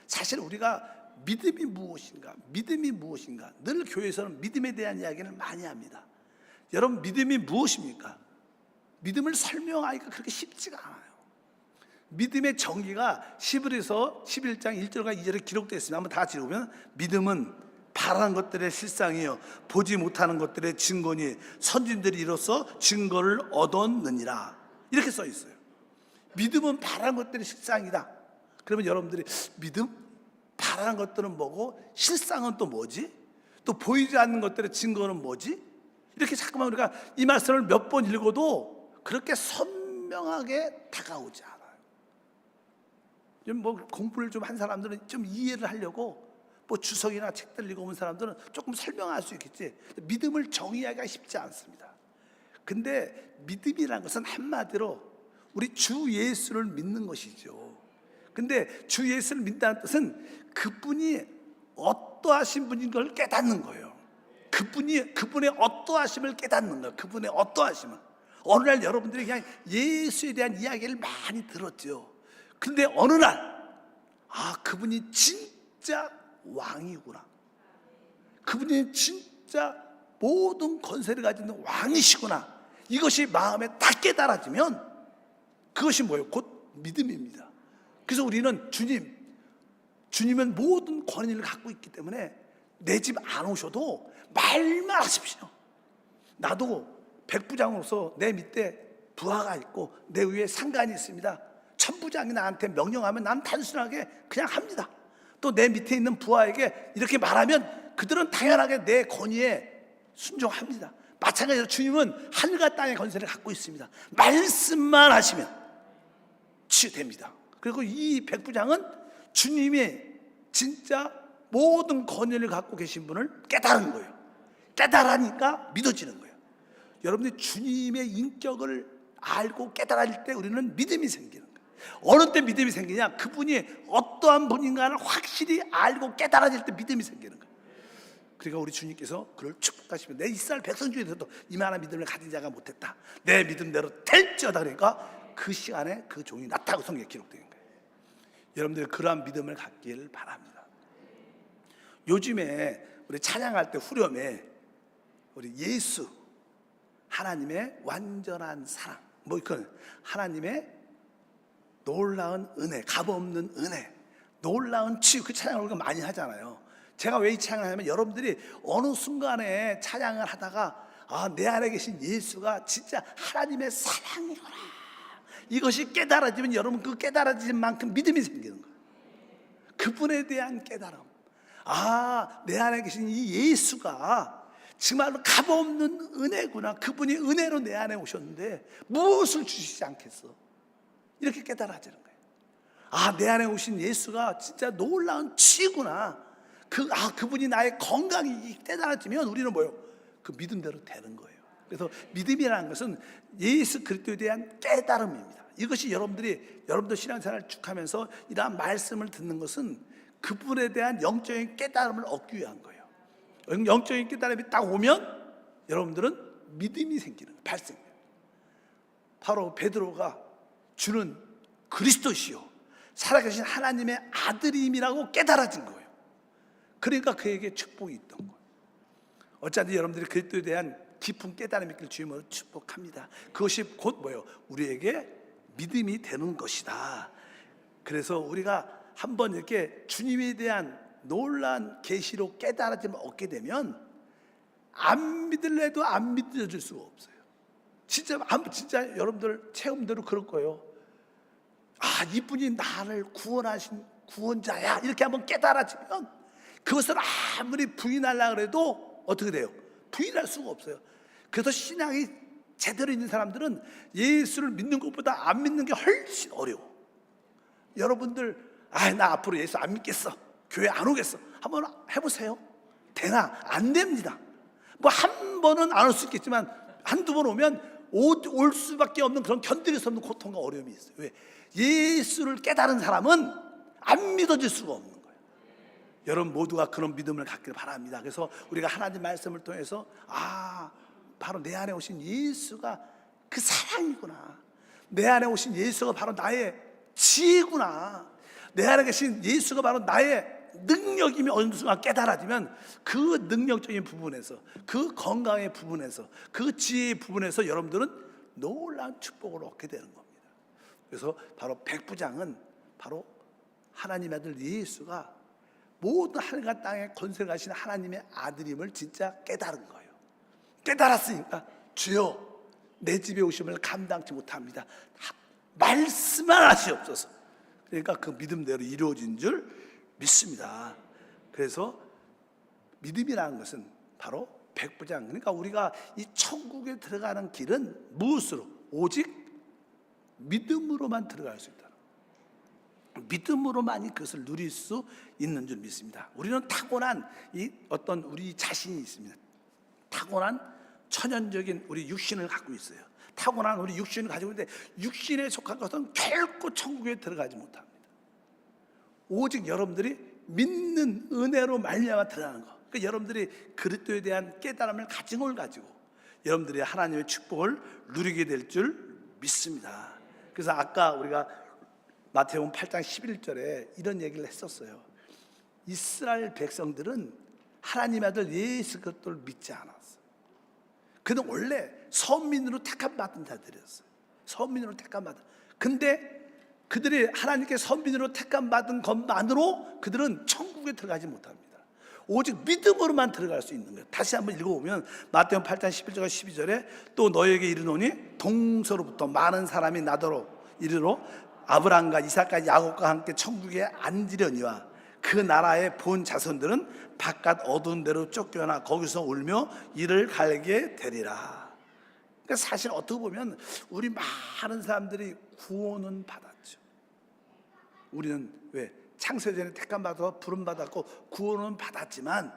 Speaker 4: 사실 우리가 믿음이 무엇인가, 믿음이 무엇인가, 늘 교회에서는 믿음에 대한 이야기를 많이 합니다. 여러분, 믿음이 무엇입니까? 믿음을 설명하기가 그렇게 쉽지가 않아요. 믿음의 정의가 히브리서 11장 1절과 2절에 기록되어 있습니다. 한번 다 같이 읽으면 믿음은 바라는 것들의 실상이요 보지 못하는 것들의 증거니 선진들이 이로써 증거를 얻었느니라, 이렇게 써 있어요. 믿음은 바라는 것들의 실상이다. 그러면 여러분들이 믿음? 바라는 것들은 뭐고 실상은 또 뭐지? 또 보이지 않는 것들의 증거는 뭐지? 이렇게 자꾸만 우리가 이 말씀을 몇 번 읽어도 그렇게 선명하게 다가오지 않아요. 좀 뭐 공부를 좀 한 사람들은 좀 이해를 하려고 뭐 주석이나 책들 읽어본 사람들은 조금 설명할 수 있겠지. 믿음을 정의하기가 쉽지 않습니다. 근데 믿음이라는 것은 한마디로 우리 주 예수를 믿는 것이죠. 근데 주 예수를 믿는다는 뜻은 그분이 어떠하신 분인 걸 깨닫는 거예요. 그분의 어떠하심을 깨닫는 거예요. 그분의 어떠하심을. 어느 날 여러분들이 그냥 예수에 대한 이야기를 많이 들었죠. 근데 어느 날 그분이 진짜 왕이구나. 그분이 진짜 모든 권세를 가진 왕이시구나. 이것이 마음에 딱 깨달아지면 그것이 뭐예요? 곧 믿음입니다. 그래서 우리는 주님은 모든 권위를 갖고 있기 때문에 내 집 안 오셔도 말만 하십시오. 나도 백부장으로서 내 밑에 부하가 있고 내 위에 상관이 있습니다. 천부장이 나한테 명령하면 난 단순하게 그냥 합니다. 또 내 밑에 있는 부하에게 이렇게 말하면 그들은 당연하게 내 권위에 순종합니다. 마찬가지로 주님은 하늘과 땅의 권세를 갖고 있습니다. 말씀만 하시면 치유됩니다. 그리고 이 백부장은 주님이 진짜 모든 권위를 갖고 계신 분을 깨달은 거예요. 깨달으니까 믿어지는 거예요. 여러분들이 주님의 인격을 알고 깨달을 때 우리는 믿음이 생기는 거예요. 어느 때 믿음이 생기냐? 그분이 어떠한 분인가를 확실히 알고 깨달아질 때 믿음이 생기는 거예요. 그러니까 우리 주님께서 그를 축복하시면 내 이스라엘 백성 중에서도 이만한 믿음을 가진 자가 못했다. 내 믿음대로 될지어다. 그러니까 그 시간에 그 종이 났다고 성경에 기록되는 거예요. 여러분들 그러한 믿음을 갖기를 바랍니다. 요즘에 우리 찬양할 때 후렴에 우리 예수 하나님의 완전한 사랑 이건 하나님의 놀라운 은혜, 값없는 은혜, 놀라운 치유, 그 찬양을 우리가 많이 하잖아요. 제가 왜 이 찬양을 하냐면 여러분들이 어느 순간에 찬양을 하다가 내 안에 계신 예수가 진짜 하나님의 사랑이구나, 이것이 깨달아지면 여러분 그 깨달아진 만큼 믿음이 생기는 거예요. 그분에 대한 깨달음. 내 안에 계신 이 예수가 정말로 값없는 은혜구나. 그분이 은혜로 내 안에 오셨는데 무엇을 주시지 않겠어? 이렇게 깨달아지는 거예요. 내 안에 오신 예수가 진짜 놀라운 치유구나. 그분이 나의 건강이 깨달아지면 우리는 뭐예요? 그 믿음대로 되는 거예요. 그래서 믿음이라는 것은 예수 그리스도에 대한 깨달음입니다. 이것이 여러분들 신앙생활을 쭉 하면서 이러한 말씀을 듣는 것은 그분에 대한 영적인 깨달음을 얻기 위한 거예요. 영적인 깨달음이 딱 오면 여러분들은 믿음이 생기는 거예요. 발생해요. 바로 베드로가 주는 그리스도시요 살아계신 하나님의 아들임이라고 깨달아진 거예요. 그러니까 그에게 축복이 있던 거예요. 어차피 여러분들이 그리스도에 대한 깊은 깨달음이 있길 주님으로 축복합니다. 그것이 곧 뭐예요? 우리에게 믿음이 되는 것이다. 그래서 우리가 한번 이렇게 주님에 대한 놀라운 계시로 깨달아짐을 얻게 되면 안 믿을래도 안 믿어질 수가 없어요. 진짜 여러분들 체험대로 그럴 거예요. 이분이 나를 구원하신 구원자야, 이렇게 한번 깨달아지면 그것을 아무리 부인하려고 해도 어떻게 돼요? 부인할 수가 없어요. 그래서 신앙이 제대로 있는 사람들은 예수를 믿는 것보다 안 믿는 게 훨씬 어려워. 여러분들 나 앞으로 예수 안 믿겠어, 교회 안 오겠어, 한번 해보세요. 되나? 안 됩니다. 한 번은 안 올 수 있겠지만 한두 번 오면 올 수밖에 없는 그런 견딜 수 없는 고통과 어려움이 있어요. 왜? 예수를 깨달은 사람은 안 믿어질 수가 없는 거예요. 여러분 모두가 그런 믿음을 갖기를 바랍니다. 그래서 우리가 하나님 말씀을 통해서 바로 내 안에 오신 예수가 그 사랑이구나, 내 안에 오신 예수가 바로 나의 지혜구나, 내 안에 계신 예수가 바로 나의 능력이며 어느 순간 깨달아지면 그 능력적인 부분에서, 그 건강의 부분에서, 그 지혜의 부분에서 여러분들은 놀라운 축복을 얻게 되는 겁니다. 그래서 바로 백부장은 바로 하나님의 아들 예수가 모든 하늘과 땅의 권세를 가진 하나님의 아들임을 진짜 깨달은 거예요. 깨달았으니까 주여 내 집에 오심을 감당치 못합니다, 말씀만 하시옵소서. 그러니까 그 믿음대로 이루어진 줄 믿습니다. 그래서 믿음이라는 것은 바로 백부장. 그러니까 우리가 이 천국에 들어가는 길은 무엇으로? 오직 믿음으로만 들어갈 수 있다. 믿음으로만이 그것을 누릴 수 있는 줄 믿습니다. 우리는 타고난 이 어떤 우리 자신이 있습니다. 타고난 천연적인 우리 육신을 갖고 있어요. 타고난 우리 육신을 가지고 있는데 육신에 속한 것은 결코 천국에 들어가지 못합니다. 오직 여러분들이 믿는 은혜로 말미암아 들어가는 거. 그러니까 여러분들이 그리스도에 대한 깨달음을 가진 걸 가지고 여러분들이 하나님의 축복을 누리게 될 줄 믿습니다. 그래서 아까 우리가 마태복음 8장 11절에 이런 얘기를 했었어요. 이스라엘 백성들은 하나님의 아들 예수 그리스도를 믿지 않았어. 그는 원래 선민으로 택함 받은 자들이었어요. 선민으로 택함 받은. 근데 그들이 하나님께 선민으로 택함 받은 것만으로 그들은 천국에 들어가지 못합니다. 오직 믿음으로만 들어갈 수 있는 거예요. 다시 한번 읽어보면 마태복음 8장 11절과 12절에 또 너에게 이르노니 동서로부터 많은 사람이 나더러 이르러 아브라함과 이삭과 야곱과 함께 천국에 앉으려니와 그 나라의 본 자손들은 바깥 어두운 데로 쫓겨나 거기서 울며 이를 갈게 되리라. 그러니까 사실 어떻게 보면 우리 많은 사람들이 구원은 받았죠. 우리는 왜? 창세전에 택함 받아서 부름 받았고 구원은 받았지만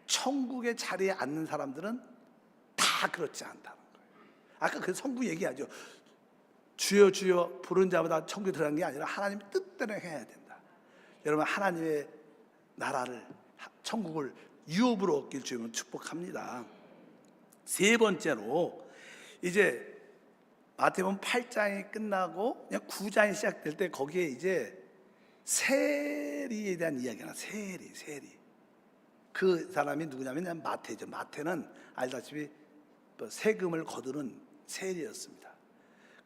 Speaker 4: 천국의 자리에 앉는 사람들은 다 그렇지 않다는 거예요. 아까 그 성부 얘기하죠. 주여 주여 부른 자보다 천국에 들어간 게 아니라 하나님 뜻대로 해야 된다. 여러분 하나님의 나라를 천국을 유업으로 얻길 주면 축복합니다. 세 번째로 이제 마태복음 8장이 끝나고 그냥 9장이 시작될 때 거기에 이제 세리에 대한 이야기가 세리. 그 사람이 누구냐면 마태죠. 마태는 알다시피 세금을 거두는 세리였습니다.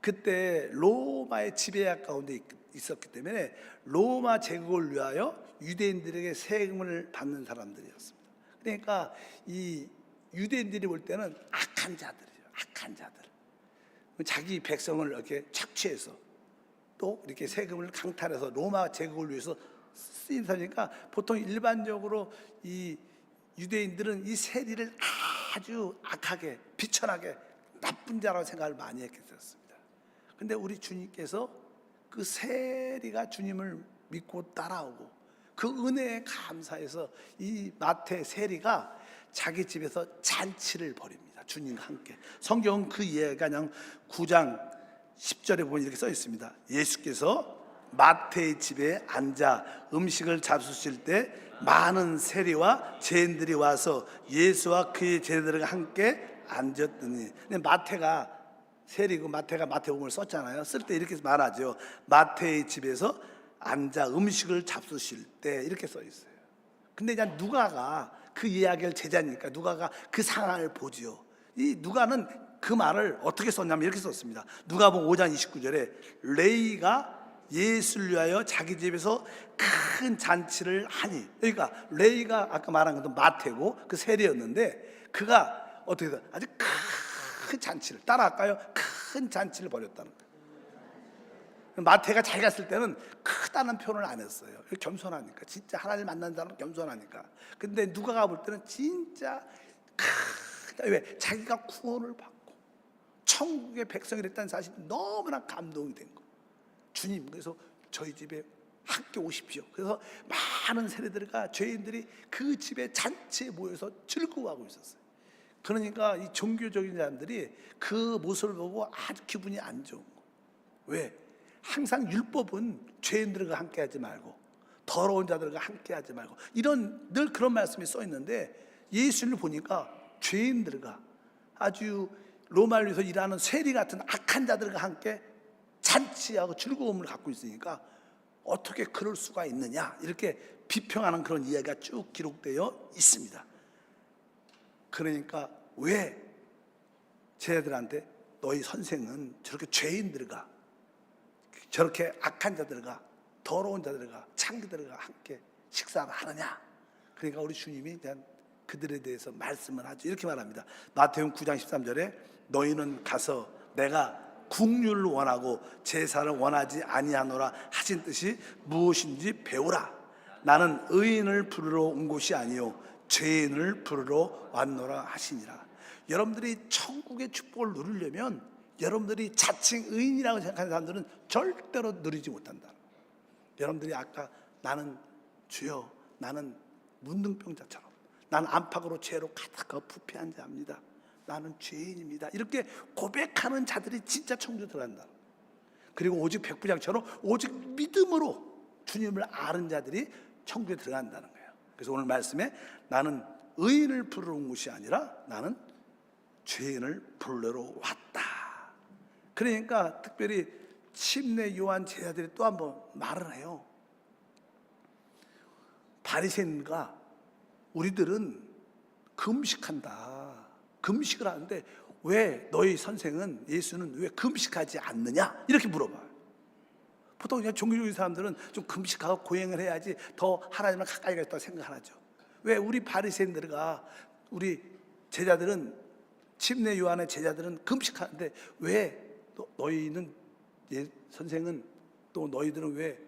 Speaker 4: 그때 로마의 지배 가운데 있었기 때문에 로마 제국을 위하여 유대인들에게 세금을 받는 사람들이었습니다. 그러니까 이 유대인들이 볼 때는 악한 자들이죠. 악한 자들. 자기 백성을 이렇게 착취해서 또 이렇게 세금을 강탈해서 로마 제국을 위해서 쓰인 사니까 보통 일반적으로 이 유대인들은 이 세리를 아주 악하게 비천하게 나쁜 자라고 생각을 많이 했었습니다. 근데 우리 주님께서 그 세리가 주님을 믿고 따라오고 그 은혜에 감사해서 이 마태 세리가 자기 집에서 잔치를 벌입니다. 주님과 함께. 성경은 그 이해가 그냥 9장 10절에 보면 이렇게 써 있습니다. 예수께서 마태의 집에 앉아 음식을 잡수실 때 많은 세리와 죄인들이 와서 예수와 그의 제자들과 함께 앉았더니. 근데 마태가 세리고 마태가 마태복음을 썼잖아요. 쓸 때 이렇게 말하죠. 마태의 집에서 앉아 음식을 잡수실 때 이렇게 써 있어요. 근데 이제 누가가 그 이야기를 제자니까 누가가 그 상황을 보지요. 이 누가는 그 말을 어떻게 썼냐면 이렇게 썼습니다. 누가복음 5장 29절에 레이가 예수를 위하여 자기 집에서 큰 잔치를 하니. 그러니까 레이가 아까 말한 것도 마태고 그 세리였는데 그가 어떻게 해서 아주 큰 잔치를 따라할까요? 큰 잔치를 벌였다는 거예요. 마태가 자기가 쓸 때는 크다는 표현을 안 했어요. 겸손하니까. 진짜 하나님을 만난 사람은 겸손하니까. 근데 누가가 볼 때는 진짜 왜? 자기가 구원을 받고 천국의 백성이 됐다는 사실이 너무나 감동이 된 거예요. 주님, 그래서 저희 집에 함께 오십시오. 그래서 많은 세리들과 죄인들이 그 집에 잔치에 모여서 즐거워하고 있었어요. 그러니까 이 종교적인 사람들이 그 모습을 보고 아주 기분이 안 좋은 거예요. 왜? 항상 율법은 죄인들과 함께하지 말고 더러운 자들과 함께하지 말고 이런 늘 그런 말씀이 써 있는데 예수를 보니까 죄인들과 아주 로마에서 일하는 세리 같은 악한 자들과 함께 잔치하고 즐거움을 갖고 있으니까 어떻게 그럴 수가 있느냐 이렇게 비평하는 그런 이야기가 쭉 기록되어 있습니다. 그러니까 왜 쟤들한테 너희 선생은 저렇게 죄인들과 저렇게 악한 자들과 더러운 자들과 창기들과 함께 식사를 하느냐. 그러니까 우리 주님이 그들에 대해서 말씀을 하죠. 이렇게 말합니다. 마태복음 9장 13절에 너희는 가서 내가 국률을 원하고 제사를 원하지 아니하노라 하신 뜻이 무엇인지 배우라. 나는 의인을 부르러 온 곳이 아니요 죄인을 부르러 왔노라 하시니라. 여러분들이 천국의 축복을 누리려면 여러분들이 자칭 의인이라고 생각하는 사람들은 절대로 누리지 못한다. 여러분들이 아까 나는 주여, 나는 문둥병자처럼, 나는 안팎으로 죄로 가득하고 부패한 자입니다, 나는 죄인입니다, 이렇게 고백하는 자들이 진짜 천국에 들어간다. 그리고 오직 백부장처럼 오직 믿음으로 주님을 아는 자들이 천국에 들어간다는 거예요. 그래서 오늘 말씀에 나는 의인을 부르러 온 것이 아니라 나는 죄인을 부르러 왔다. 그러니까 특별히 침례 요한 제자들이 또 한 번 말을 해요. 바리새인과 우리들은 금식한다, 금식을 하는데 왜 너희 선생은, 예수는 왜 금식하지 않느냐, 이렇게 물어봐요. 보통 그냥 종교적인 사람들은 좀 금식하고 고행을 해야지 더 하나님을 가까이 가겠다고 생각하죠. 왜 우리 바리새인들과 우리 제자들은, 침례 요한의 제자들은 금식하는데 왜 너희는, 선생은, 또 너희들은 왜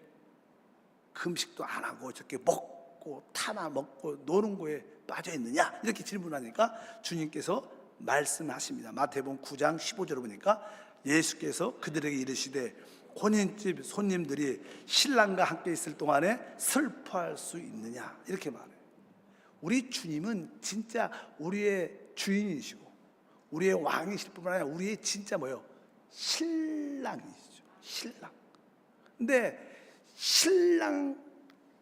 Speaker 4: 금식도 안 하고 저렇게 먹고 타나 먹고 노는 거에 빠져 있느냐, 이렇게 질문하니까 주님께서 말씀하십니다. 마태복음 9장 15절을 보니까 예수께서 그들에게 이르시되 혼인집 손님들이 신랑과 함께 있을 동안에 슬퍼할 수 있느냐, 이렇게 말해요. 우리 주님은 진짜 우리의 주인이시고 우리의 왕이실 뿐만 아니라 우리의 진짜 뭐예요? 신랑이시죠. 신랑. 근데 신랑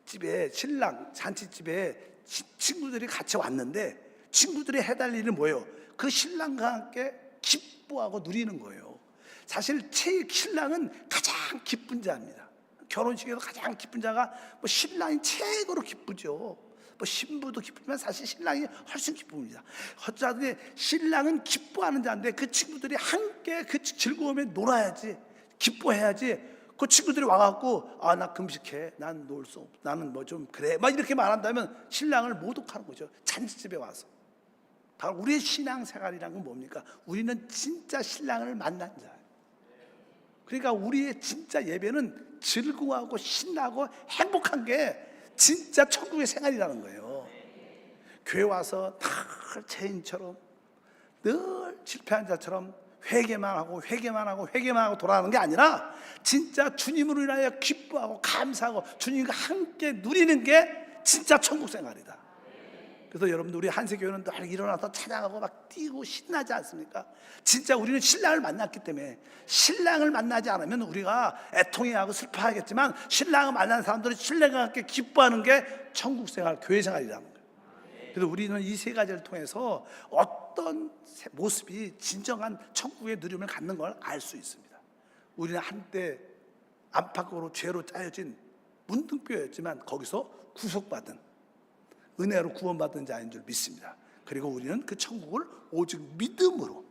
Speaker 4: 집에, 신랑 잔치집에 친구들이 같이 왔는데 친구들이 해달 일은 뭐예요? 그 신랑과 함께 기뻐하고 누리는 거예요. 사실 신랑은 가장 기쁜 자입니다. 결혼식에서 가장 기쁜 자가 뭐 신랑이 최고로 기쁘죠. 뭐 신부도 기쁘지만 사실 신랑이 훨씬 기쁩니다. 어차피 신랑은 기뻐하는 자인데 그 친구들이 함께 그 즐거움에 놀아야지, 기뻐해야지. 그 친구들이 와갖고 아, 나 금식해, 난 놀 수 없, 나는 뭐 좀 그래, 막 이렇게 말한다면 신랑을 모독하는 거죠. 잔치집에 와서. 바로 우리의 신앙생활이란 건 뭡니까? 우리는 진짜 신랑을 만난 자예요. 그러니까 우리의 진짜 예배는 즐거워하고 신나고 행복한 게 진짜 천국의 생활이라는 거예요. 교회 와서 늘 죄인처럼, 늘 실패한 자처럼 회개만 하고 돌아가는 게 아니라 진짜 주님으로 인하여 기뻐하고 감사하고 주님과 함께 누리는 게 진짜 천국 생활이다. 그래서 여러분들, 우리 한세교회는 늘 일어나서 찬양하고 막 뛰고 신나지 않습니까? 진짜 우리는 신랑을 만났기 때문에, 신랑을 만나지 않으면 우리가 애통해하고 슬퍼하겠지만 신랑을 만난 사람들은 신랑과 함께 기뻐하는 게 천국 생활, 교회 생활이라는 거예요. 그래서 우리는 이 세 가지를 통해서 어떤 모습이 진정한 천국의 누림을 갖는 걸 알 수 있습니다. 우리는 한때 안팎으로 죄로 짜여진 문둥병이었지만 거기서 구속받은, 은혜로 구원받은 자인 줄 믿습니다. 그리고 우리는 그 천국을 오직 믿음으로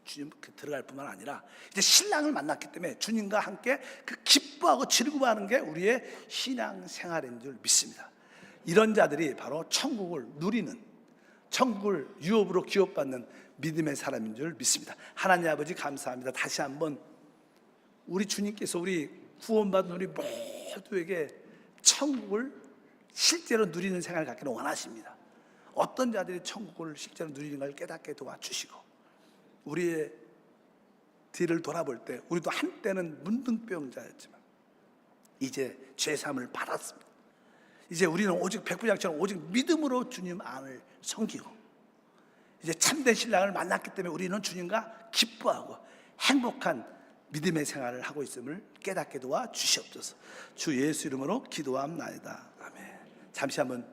Speaker 4: 주님 들어갈 뿐만 아니라 이제 신랑을 만났기 때문에 주님과 함께 그 기뻐하고 즐거워하는 게 우리의 신앙생활인 줄 믿습니다. 이런 자들이 바로 천국을 누리는, 천국을 유업으로 기업받는 믿음의 사람인 줄 믿습니다. 하나님 아버지 감사합니다. 다시 한번 우리 주님께서 우리 구원받은 우리 모두에게 천국을 실제로 누리는 생활을 갖기를 원하십니다. 어떤 자들이 천국을 실제로 누리는 걸 깨닫게 도와주시고, 우리의 뒤를 돌아볼 때 우리도 한때는 문둥병자였지만 이제 죄사함을 받았습니다. 이제 우리는 오직 백부장처럼 오직 믿음으로 주님 안을 섬기고, 이제 참된 신랑을 만났기 때문에 우리는 주님과 기뻐하고 행복한 믿음의 생활을 하고 있음을 깨닫게 도와 주시옵소서. 주 예수 이름으로 기도함나이다. 아멘. 잠시 한번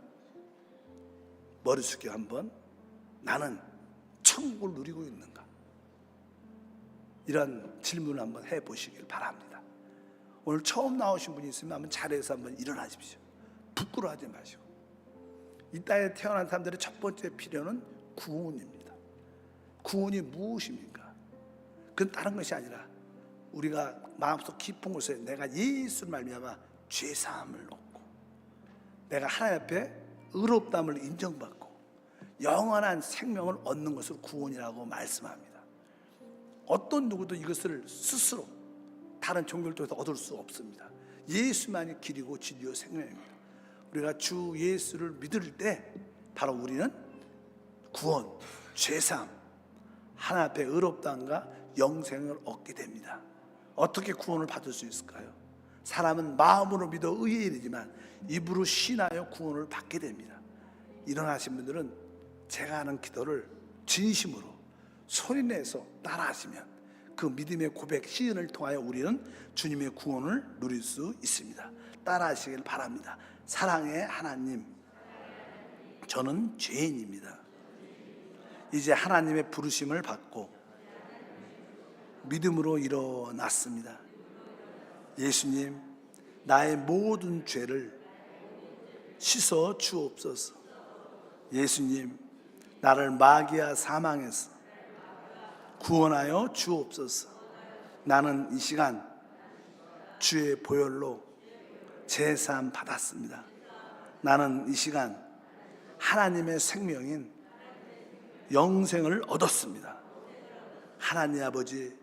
Speaker 4: 머리 숙여 한번, 나는 천국을 누리고 있는가, 이런 질문을 한번 해보시길 바랍니다. 오늘 처음 나오신 분이 있으면 한번 자리에서 한번 일어나십시오. 부끄러워하지 마시고. 이 땅에 태어난 사람들의 첫 번째 필요는 구원입니다. 구원이 무엇입니까? 그건 다른 것이 아니라 우리가 마음속 깊은 곳에 내가 예수를 말미암아 죄사함을 얻고 내가 하나님 앞에 의롭다함을 인정받고 영원한 생명을 얻는 것을 구원이라고 말씀합니다. 어떤 누구도 이것을 스스로 다른 종교를 통해서 얻을 수 없습니다. 예수만이 길이고 진리요 생명입니다. 우리가 주 예수를 믿을 때 바로 우리는 구원, 죄사함, 하나님 앞에 의롭다함과 영생을 얻게 됩니다. 어떻게 구원을 받을 수 있을까요? 사람은 마음으로 믿어 의에 이르지만 입으로 신하여 구원을 받게 됩니다. 일어나신 분들은 제가 하는 기도를 진심으로 소리내서 따라하시면 그 믿음의 고백 시은을 통하여 우리는 주님의 구원을 누릴 수 있습니다. 따라하시길 바랍니다. 사랑의 하나님, 저는 죄인입니다. 이제 하나님의 부르심을 받고 믿음으로 일어났습니다. 예수님, 나의 모든 죄를 씻어 주옵소서. 예수님, 나를 마귀와 사망에서 구원하여 주옵소서. 나는 이 시간 주의 보혈로 제사함 받았습니다. 나는 이 시간 하나님의 생명인 영생을 얻었습니다. 하나님 아버지,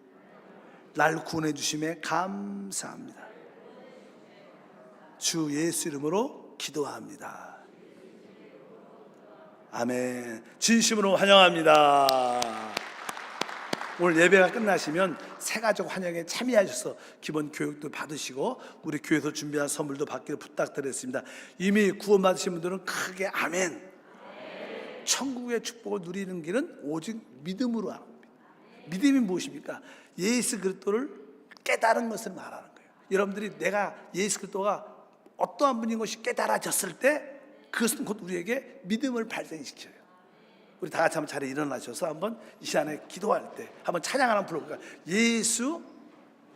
Speaker 4: 날 구원해 주심에 감사합니다. 주 예수 이름으로 기도합니다. 아멘. 진심으로 환영합니다. 오늘 예배가 끝나시면 새가족 환영에 참여하셔서 기본 교육도 받으시고 우리 교회에서 준비한 선물도 받기를 부탁드렸습니다. 이미 구원받으신 분들은 크게 아멘. 천국의 축복을 누리는 길은 오직 믿음으로 하는 겁니다. 믿음이 무엇입니까? 예수 그리스도를 깨달은 것을 말하는 거예요. 여러분들이 내가 예수 그리스도가 어떠한 분인 것이 깨달아졌을 때 그것은 곧 우리에게 믿음을 발생시켜요. 우리 다 같이 한번 자리에 일어나셔서 한번 이 시간에 기도할 때 한번 찬양 하나 불러볼까요? 예수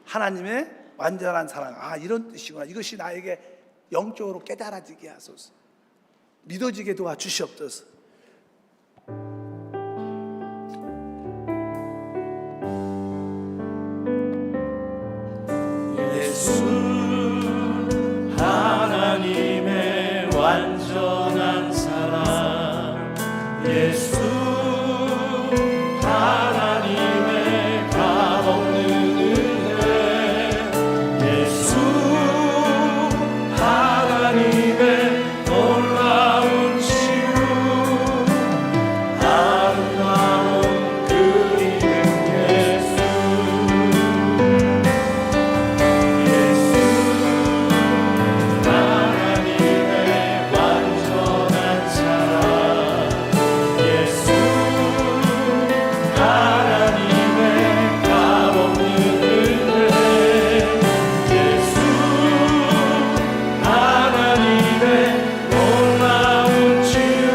Speaker 4: 하나님의 완전한 사랑, 이런 뜻이구나. 이것이 나에게 영적으로 깨달아지게 하소서. 믿어지게 도와주시옵소서.
Speaker 1: 예수 하나님의 완전한 사랑, 예수 하나님의 값없는 은혜, 예수 하나님의 놀라운 치유, 아름다운 그 이름 예수, 하나님의 완전한 사랑, 예수 하나님의 값없는 은혜, 예수 하나님의 놀라운 치유,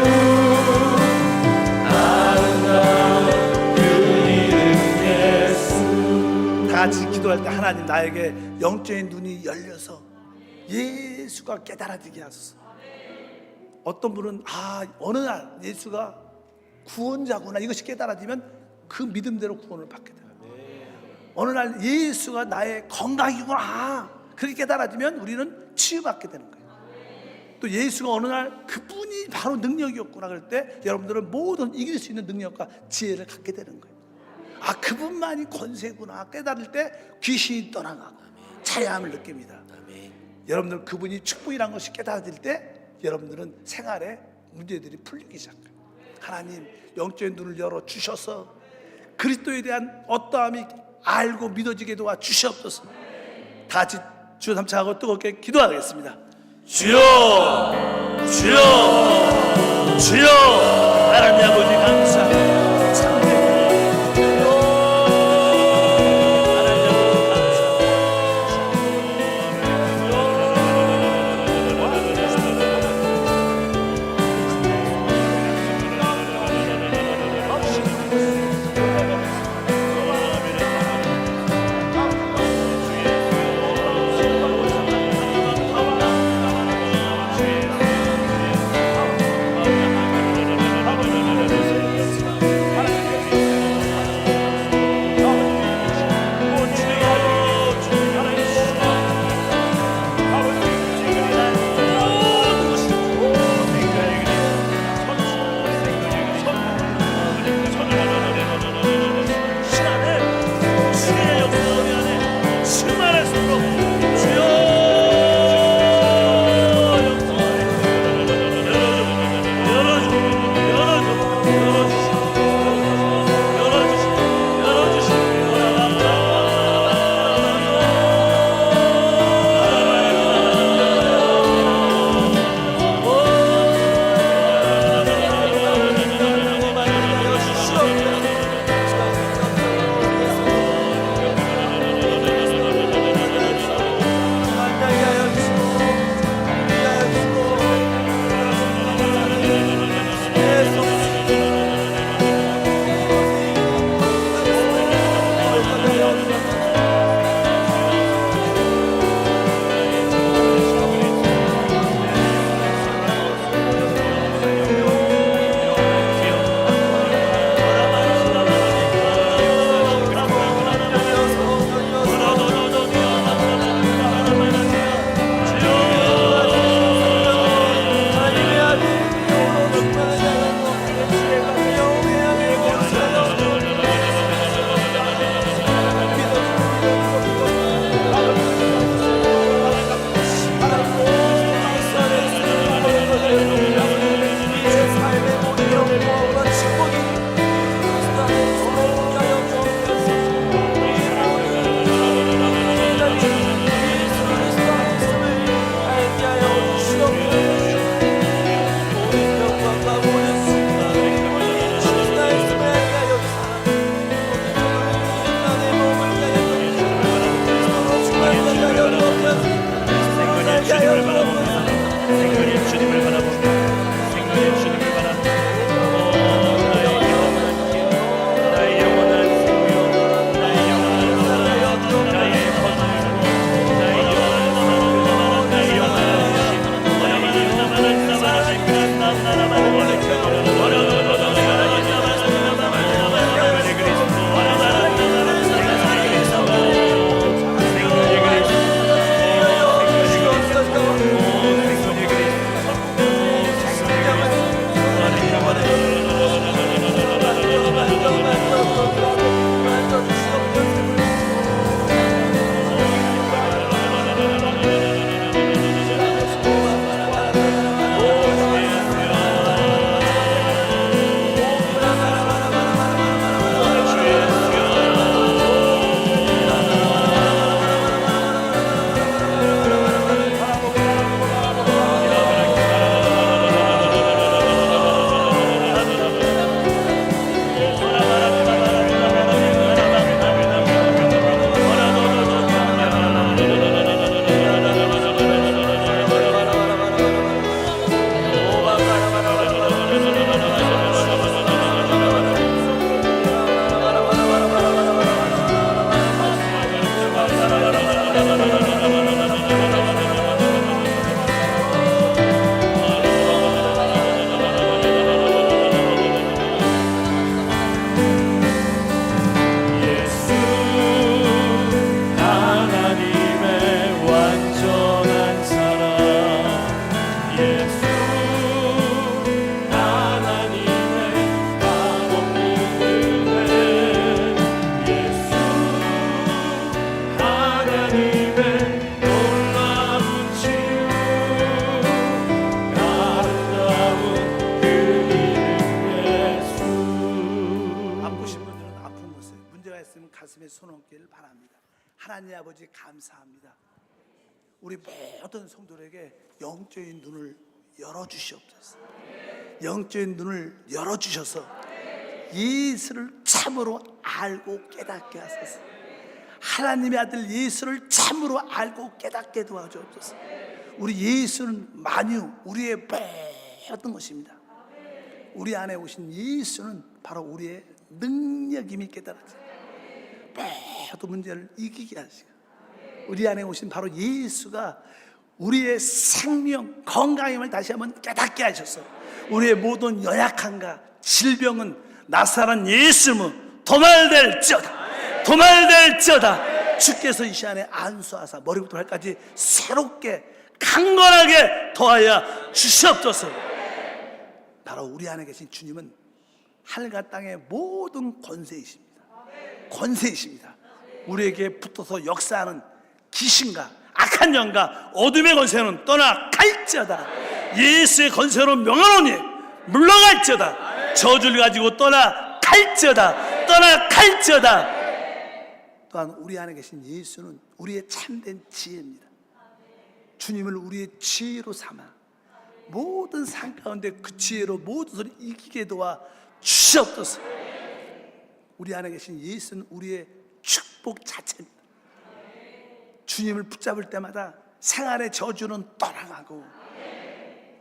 Speaker 1: 아름다운 그 이름 예수.
Speaker 4: 다 같이 기도할 때 하나님 나에게 영적인 눈이 열려서 예수가 깨달아지게 하소서. 어떤 분은 어느 날 예수가 구원자구나 이것이 깨달아지면 그 믿음대로 구원을 받게 돼요. 어느 날 예수가 나의 건강이구나 그렇게 깨달아지면 우리는 치유받게 되는 거예요. 또 예수가 어느 날 그분이 바로 능력이었구나 그럴 때 여러분들은 모든 이길 수 있는 능력과 지혜를 갖게 되는 거예요. 그분만이 권세구나 깨달을 때 귀신이 떠나가고 자유함을 느낍니다. 여러분들 그분이 축복이라는 것이 깨달아질 때 여러분들은 생활에 문제들이 풀리기 시작해요. 하나님 영적인 눈을 열어 주셔서 그리스도에 대한 어떠함이 알고 믿어지게 도와 주시옵소서. 다 같이 주여 삼창하고 뜨겁게 기도하겠습니다.
Speaker 2: 주여, 주여, 주여. 하나님 아버지 감사합니다.
Speaker 1: 예수
Speaker 4: 하나님 아버지 감사합니다. 우리 모든 성도들에게 영적인 눈을 열어주시옵소서. 영적인 눈을 열어주셔서 예수를 참으로 알고 깨닫게 하소서. 하나님의 아들 예수를 참으로 알고 깨닫게 도와주옵소서. 우리 예수는 만유, 우리의 모든 것입니다. 우리 안에 오신 예수는 바로 우리의 능력임이 깨달아져요. 모든 문제를 이기게 하시고, 우리 안에 오신 바로 예수가 우리의 생명, 건강임을 다시 한번 깨닫게 하셔서 우리의 모든 연약함과 질병은 나사렛 예수는 도말될지어다, 도말될지어다. 주께서 이 시간에 안수하사 머리부터 발까지 새롭게 강건하게 더하여 주시옵소서. 바로 우리 안에 계신 주님은 하늘과 땅의 모든 권세이십니다. 권세이십니다. 우리에게 붙어서 역사하는 귀신과 악한 영과 어둠의 권세는 떠나갈지어다. 예수의 권세로 명하노니 물러갈지어다. 저주를 가지고 떠나갈지어다. 떠나갈지어다. 또한 우리 안에 계신 예수는 우리의 참된 지혜입니다. 주님을 우리의 지혜로 삼아 모든 상 가운데 그 지혜로 모든 것을 이기게 도와 주시옵소서. 우리 안에 계신 예수는 우리의 축복 자체입니다. 주님을 붙잡을 때마다 생활의 저주는 떠나가고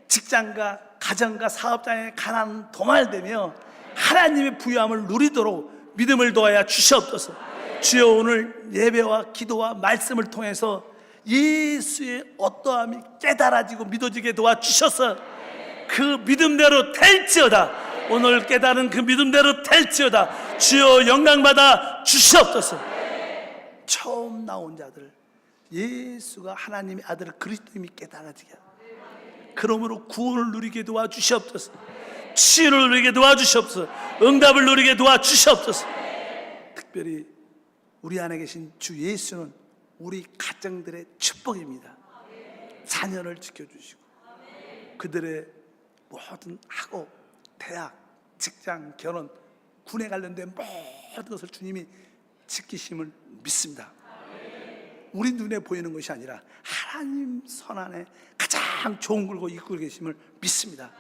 Speaker 4: 직장과 가정과 사업장의 가난은 도말되며 하나님의 부유함을 누리도록 믿음을 더하여 주시옵소서. 주여, 오늘 예배와 기도와 말씀을 통해서 예수의 어떠함이 깨달아지고 믿어지게 도와주셔서 그 믿음대로 될지어다. 오늘 깨달은 그 믿음대로 될지어다. 주여, 영광받아 주시옵소서. 처음 나온 자들, 예수가 하나님의 아들 그리스도임이 깨달아지게, 그러므로 구원을 누리게 도와주시옵소서. 치유를 누리게 도와주시옵소서. 응답을 누리게 도와주시옵소서. 특별히 우리 안에 계신 주 예수는 우리 가정들의 축복입니다. 자녀를 지켜주시고 그들의 모든 학업, 대학, 직장, 결혼, 군에 관련된 모든 것을 주님이 지키심을 믿습니다. 우리 눈에 보이는 것이 아니라 하나님 손안에 가장 좋은 걸고 이끌고 계심을 믿습니다.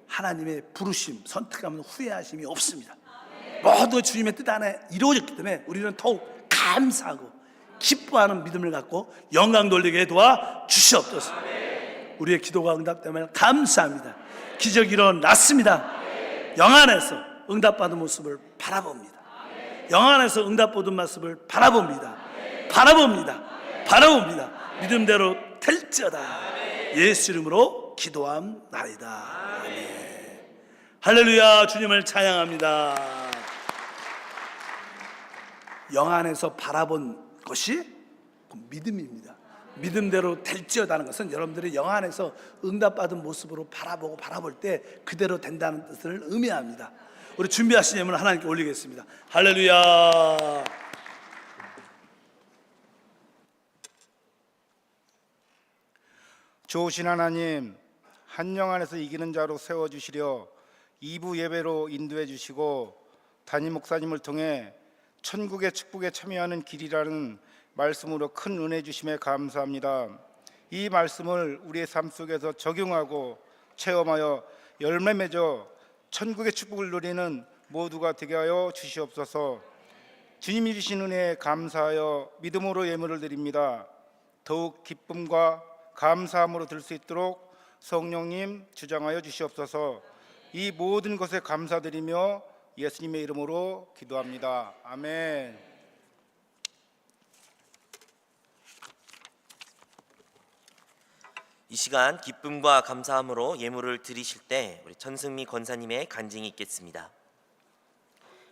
Speaker 4: 하나님의 부르심, 선택하면 후회하심이 없습니다. 모두 주님의 뜻 안에 이루어졌기 때문에 우리는 더욱 감사하고 기뻐하는 믿음을 갖고 영광 돌리게 도와 주시옵소서. 우리의 기도가 응답되면 감사합니다. 기적이 일어났습니다. 영안에서 응답받은 모습을 바라봅니다. 영안에서 응답받은 모습을 바라봅니다. 바라봅니다. 믿음대로 될지어다. 예수 이름으로 기도함나이다. 아멘. 할렐루야. 주님을 찬양합니다. 영안에서 바라본 것이 믿음입니다. 믿음대로 될지어다는 것은 여러분들이 영안에서 응답받은 모습으로 바라볼 때 그대로 된다는 뜻을 의미합니다. 우리 준비하신 예물을 하나님께 올리겠습니다. 할렐루야.
Speaker 5: 좋으신 하나님, 한 영 안에서 이기는 자로 세워주시려 2부 예배로 인도해 주시고 담임 목사님을 통해 천국의 축복에 참여하는 길이라는 말씀으로 큰 은혜 주심에 감사합니다. 이 말씀을 우리의 삶 속에서 적용하고 체험하여 열매 맺어 천국의 축복을 누리는 모두가 되게 하여 주시옵소서. 주님이 주신 은혜에 감사하여 믿음으로 예물을 드립니다. 더욱 기쁨과 감사함으로 들 수 있도록 성령님 주장하여 주시옵소서. 이 모든 것에 감사드리며 예수님의 이름으로 기도합니다. 아멘.
Speaker 2: 이 시간 기쁨과 감사함으로 예물을 드리실 때 우리 천승미 권사님의 간증이 있겠습니다.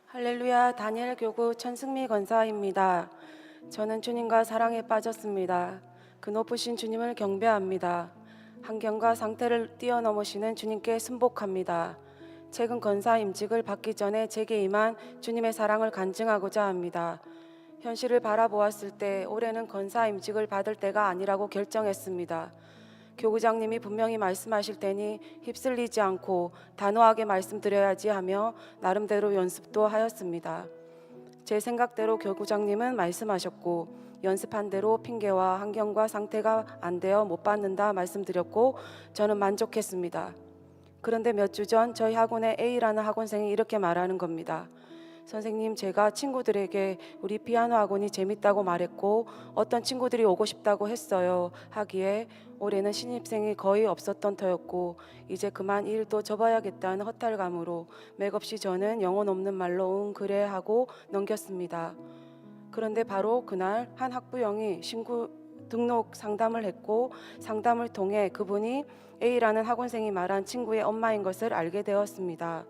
Speaker 6: 할렐루야. 다니엘 교구 천승미 권사입니다. 저는 주님과 사랑에 빠졌습니다. 그 높으신 주님을 경배합니다. 환경과 상태를 뛰어넘으시는 주님께 순복합니다. 최근 권사 임직을 받기 전에 제게 임한 주님의 사랑을 간증하고자 합니다. 현실을 바라보았을 때 올해는 권사 임직을 받을 때가 아니라고 결정했습니다. 교구장님이 분명히 말씀하실 테니 휩쓸리지 않고 단호하게 말씀드려야지 하며 나름대로 연습도 하였습니다. 제 생각대로 교구장님은 말씀하셨고 연습한 대로 핑계와 환경과 상태가 안 되어 못 받는다 말씀드렸고 저는 만족했습니다. 그런데 몇 주 전 저희 학원의 A라는 학원생이 이렇게 말하는 겁니다. 선생님, 제가 친구들에게 우리 피아노 학원이 재밌다고 말했고 어떤 친구들이 오고 싶다고 했어요 하기에 올해는 신입생이 거의 없었던 터였고 이제 그만 이 일도 접어야겠다는 허탈감으로 맥없이 저는 영혼 없는 말로 응 그래 하고 넘겼습니다. 그런데 바로 그날 한 학부형이 신고 등록 상담을 했고 상담을 통해 그분이 A라는 학원생이 말한 친구의 엄마인 것을 알게 되었습니다.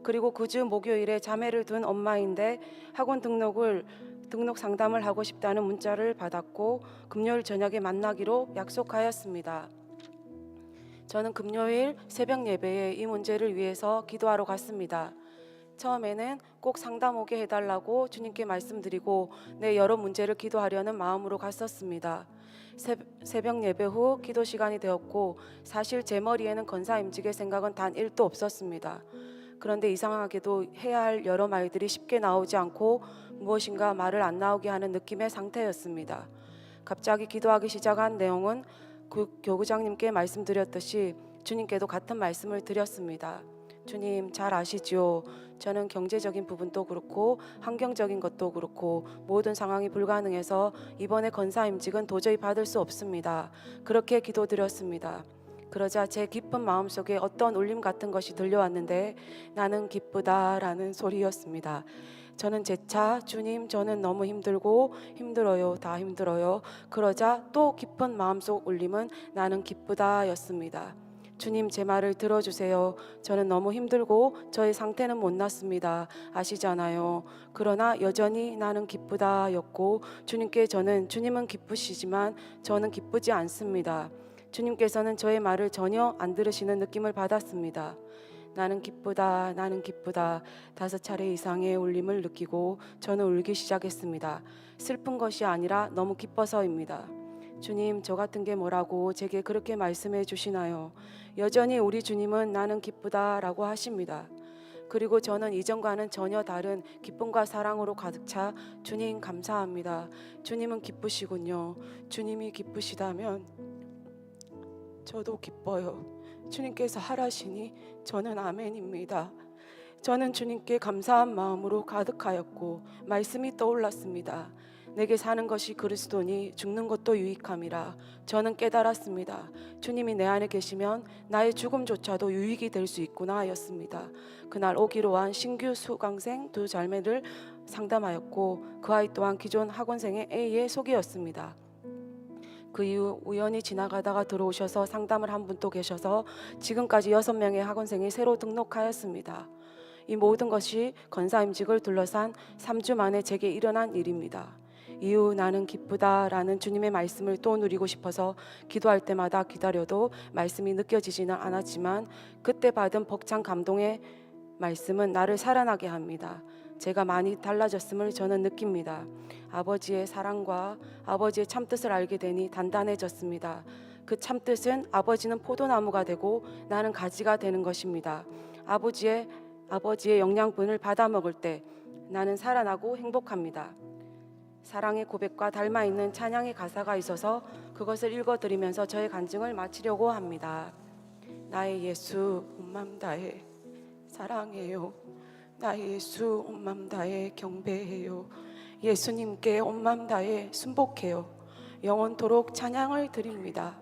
Speaker 6: 그리고 그 주 목요일에 자매를 둔 엄마인데 학원 등록 상담을 하고 싶다는 문자를 받았고 금요일 저녁에 만나기로 약속하였습니다. 저는 금요일 새벽 예배에 이 문제를 위해서 기도하러 갔습니다. 처음에는 꼭 상담 오게 해달라고 주님께 말씀드리고 내 여러 문제를 기도하려는 마음으로 갔었습니다. 새벽 예배 후 기도 시간이 되었고 사실 제 머리에는 권사 임직의 생각은 단 1도 없었습니다. 그런데 이상하게도 해야 할 여러 말들이 쉽게 나오지 않고 무엇인가 말을 안 나오게 하는 느낌의 상태였습니다. 갑자기 기도하기 시작한 내용은 교구장님께 말씀드렸듯이 주님께도 같은 말씀을 드렸습니다. 주님 잘 아시지요? 저는 경제적인 부분도 그렇고 환경적인 것도 그렇고 모든 상황이 불가능해서 이번에 권사임직은 도저히 받을 수 없습니다. 그렇게 기도드렸습니다. 그러자 제 기쁜 마음속에 어떤 울림 같은 것이 들려왔는데 나는 기쁘다라는 소리였습니다. 저는 재차 주님 저는 너무 힘들고 힘들어요 다 힘들어요. 그러자 또 깊은 마음속 울림은 나는 기쁘다였습니다. 주님 제 말을 들어주세요. 저는 너무 힘들고 저의 상태는 못났습니다. 아시잖아요. 그러나 여전히 나는 기쁘다였고 주님께 주님은 기쁘시지만 저는 기쁘지 않습니다. 주님께서는 저의 말을 전혀 안 들으시는 느낌을 받았습니다. 나는 기쁘다 나는 기쁘다 5차례 이상의 울림을 느끼고 저는 울기 시작했습니다. 슬픈 것이 아니라 너무 기뻐서입니다. 주님 저 같은 게 뭐라고 제게 그렇게 말씀해 주시나요? 여전히 우리 주님은 나는 기쁘다라고 하십니다. 그리고 저는 이전과는 전혀 다른 기쁨과 사랑으로 가득 차 주님 감사합니다. 주님은 기쁘시군요. 주님이 기쁘시다면 저도 기뻐요. 주님께서 하라시니 저는 아멘입니다. 저는 주님께 감사한 마음으로 가득하였고 말씀이 떠올랐습니다. 내게 사는 것이 그리스도니 죽는 것도 유익함이라 저는 깨달았습니다. 주님이 내 안에 계시면 나의 죽음조차도 유익이 될 수 있구나 하였습니다. 그날 오기로 한 신규 수강생 2자매를 상담하였고 그 아이 또한 기존 학원생의 A의 속이었습니다. 그 이후 우연히 지나가다가 들어오셔서 상담을 한 분 또 계셔서 지금까지 6명의 학원생이 새로 등록하였습니다. 이 모든 것이 권사임직을 둘러싼 3주 만에 제게 일어난 일입니다. 이후 나는 기쁘다라는 주님의 말씀을 또 누리고 싶어서 기도할 때마다 기다려도 말씀이 느껴지지는 않았지만 그때 받은 벅찬 감동의 말씀은 나를 살아나게 합니다. 제가 많이 달라졌음을 저는 느낍니다. 아버지의 사랑과 아버지의 참뜻을 알게 되니 단단해졌습니다. 그 참뜻은 아버지는 포도나무가 되고 나는 가지가 되는 것입니다. 아버지의 영양분을 받아 먹을 때 나는 살아나고 행복합니다. 사랑의 고백과 닮아있는 찬양의 가사가 있어서 그것을 읽어드리면서 저의 간증을 마치려고 합니다. 나의 예수 온 맘 다해 사랑해요. 나의 예수 온 맘 다해 경배해요. 예수님께 온 맘 다해 순복해요. 영원토록 찬양을 드립니다.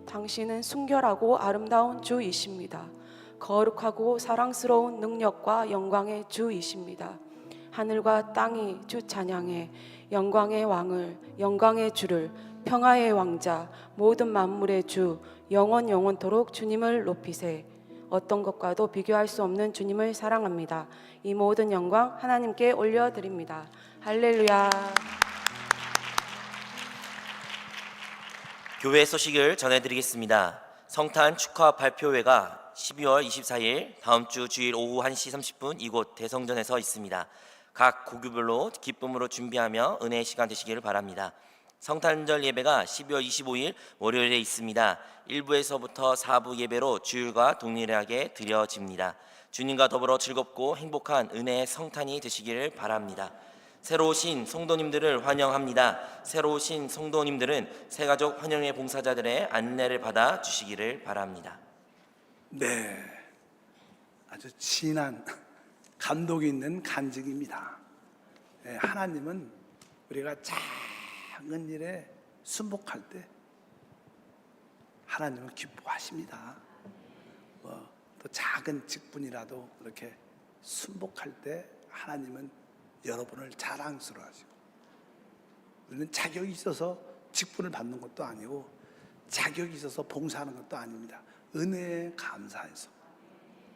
Speaker 6: 당신은 순결하고 아름다운 주이십니다. 거룩하고 사랑스러운 능력과 영광의 주이십니다. 하늘과 땅이 주 찬양해 영광의 왕을 영광의 주를 평화의 왕자 모든 만물의 주 영원토록 주님을 높이세. 어떤 것과도 비교할 수 없는 주님을 사랑합니다. 이 모든 영광 하나님께 올려드립니다. 할렐루야.
Speaker 2: 교회 소식을 전해드리겠습니다. 성탄 축하 발표회가 12월 24일 다음 주 주일 오후 1시 30분 이곳 대성전에서 있습니다. 각 고교별로 기쁨으로 준비하며 은혜의 시간 되시기를 바랍니다. 성탄절 예배가 12월 25일 월요일에 있습니다. 1부에서부터 4부 예배로 주일과 동일하게 드려집니다. 주님과 더불어 즐겁고 행복한 은혜의 성탄이 되시기를 바랍니다. 새로 오신 성도님들을 환영합니다. 새로 오신 성도님들은 새가족 환영회 봉사자들의 안내를 받아 주시기를 바랍니다.
Speaker 4: 네, 아주 진한 감독이 있는 간증입니다. 네, 하나님은 우리가 작은 일에 순복할 때 하나님은 기뻐하십니다. 또 작은 직분이라도 이렇게 순복할 때 하나님은 여러분을 자랑스러워하시고, 우리는 자격이 있어서 직분을 받는 것도 아니고 자격이 있어서 봉사하는 것도 아닙니다. 은혜에 감사해서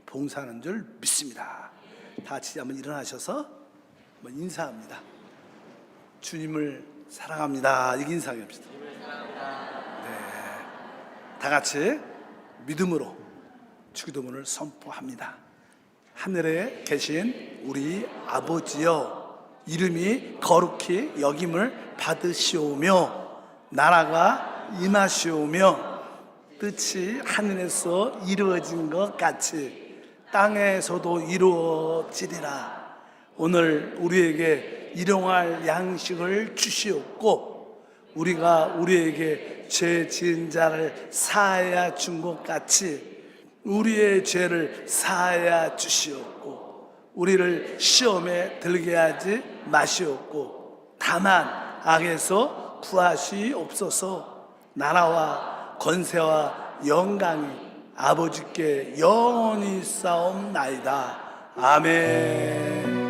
Speaker 4: 봉사하는 줄 믿습니다. 다 같이 한번 일어나셔서 한번 인사합니다. 주님을 사랑합니다. 이렇게 인사합시다. 네, 다 같이 믿음으로 주기도문을 선포합니다. 하늘에 계신 우리 아버지여, 이름이 거룩히 여김을 받으시오며 나라가 임하시오며 뜻이 하늘에서 이루어진 것 같이 땅에서도 이루어지리라. 오늘 우리에게 일용할 양식을 주시옵고 우리가 우리에게 죄 지은 자를 사하여 준 것 같이 우리의 죄를 사하여 주시옵고 우리를 시험에 들게 하지 마시옵고 다만 악에서 구하시옵소서. 나라와 권세와 영광이 아버지께 영원히 싸움나이다. 아멘.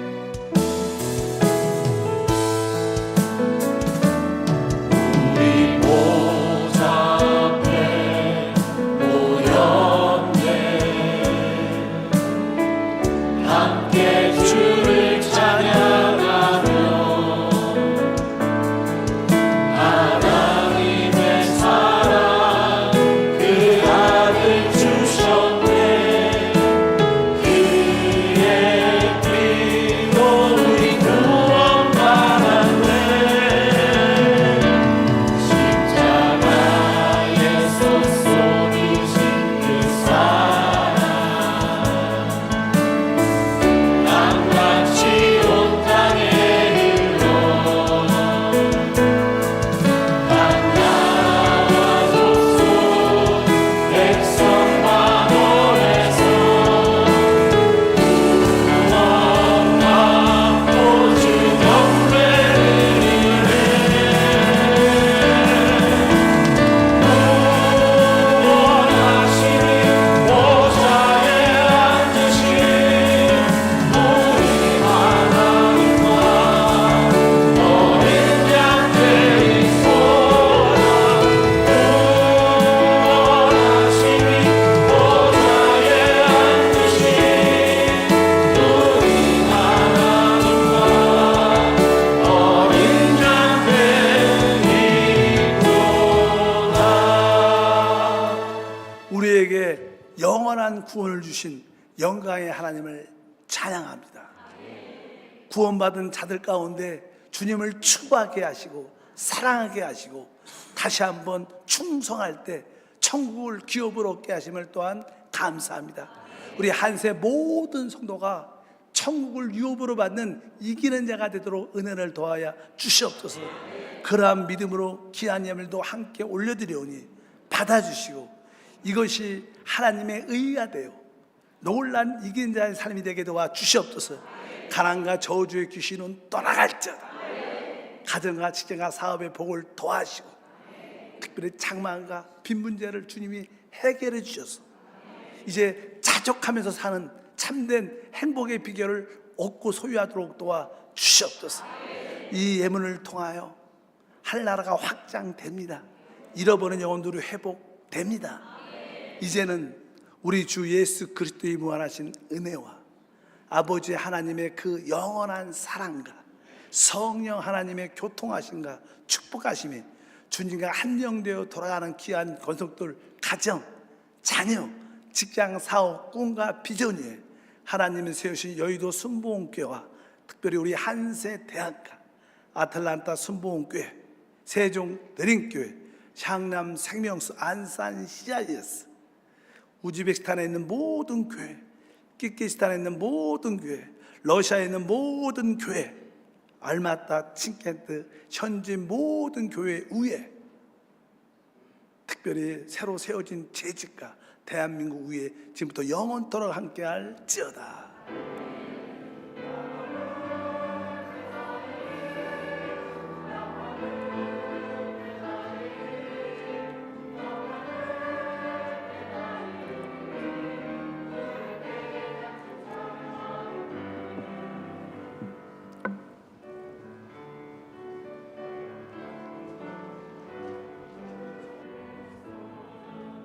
Speaker 4: 우리에게 영원한 구원을 주신 영광의 하나님을 찬양합니다. 구원받은 자들 가운데 주님을 추구하게 하시고 사랑하게 하시고 다시 한번 충성할 때 천국을 기업으로 얻게 하심을 또한 감사합니다. 우리 한세 모든 성도가 천국을 유업으로 받는 이기는 자가 되도록 은혜를 더하여 주시옵소서. 그러한 믿음으로 귀한 예물도 함께 올려드리오니 받아주시고 이것이 하나님의 의가 되어 놀란 이기는 자의 삶이 되게 도와 주시옵소서. 가난과 저주의 귀신은 떠나갈지어다. 가정과 직장과 사업의 복을 도와주시고 특별히 장만과 빈 문제를 주님이 해결해 주셔서 이제 자족하면서 사는 참된 행복의 비결을 얻고 소유하도록 도와 주시옵소서. 이 예문을 통하여 하늘나라가 확장됩니다. 잃어버린 영혼들이 회복됩니다. 이제는 우리 주 예수 그리스도의 무한하신 은혜와 아버지 하나님의 그 영원한 사랑과 성령 하나님의 교통하심과 축복하심이 주님과 한영되어 돌아가는 귀한 권속들 가정, 자녀, 직장, 사업, 꿈과 비전 위에 하나님이 세우신 여의도 순복음교회와 특별히 우리 한세 대학가, 아틀란타 순복음교회, 세종 드림교회, 향남 생명수 안산 CIS, 우즈베키스탄에 있는 모든 교회, 키르기스탄에 있는 모든 교회, 러시아에 있는 모든 교회, 알마타, 칭켄트, 현지 모든 교회 위에, 특별히 새로 세워진 재직과 대한민국 위에 지금부터 영원토록 함께할지어다.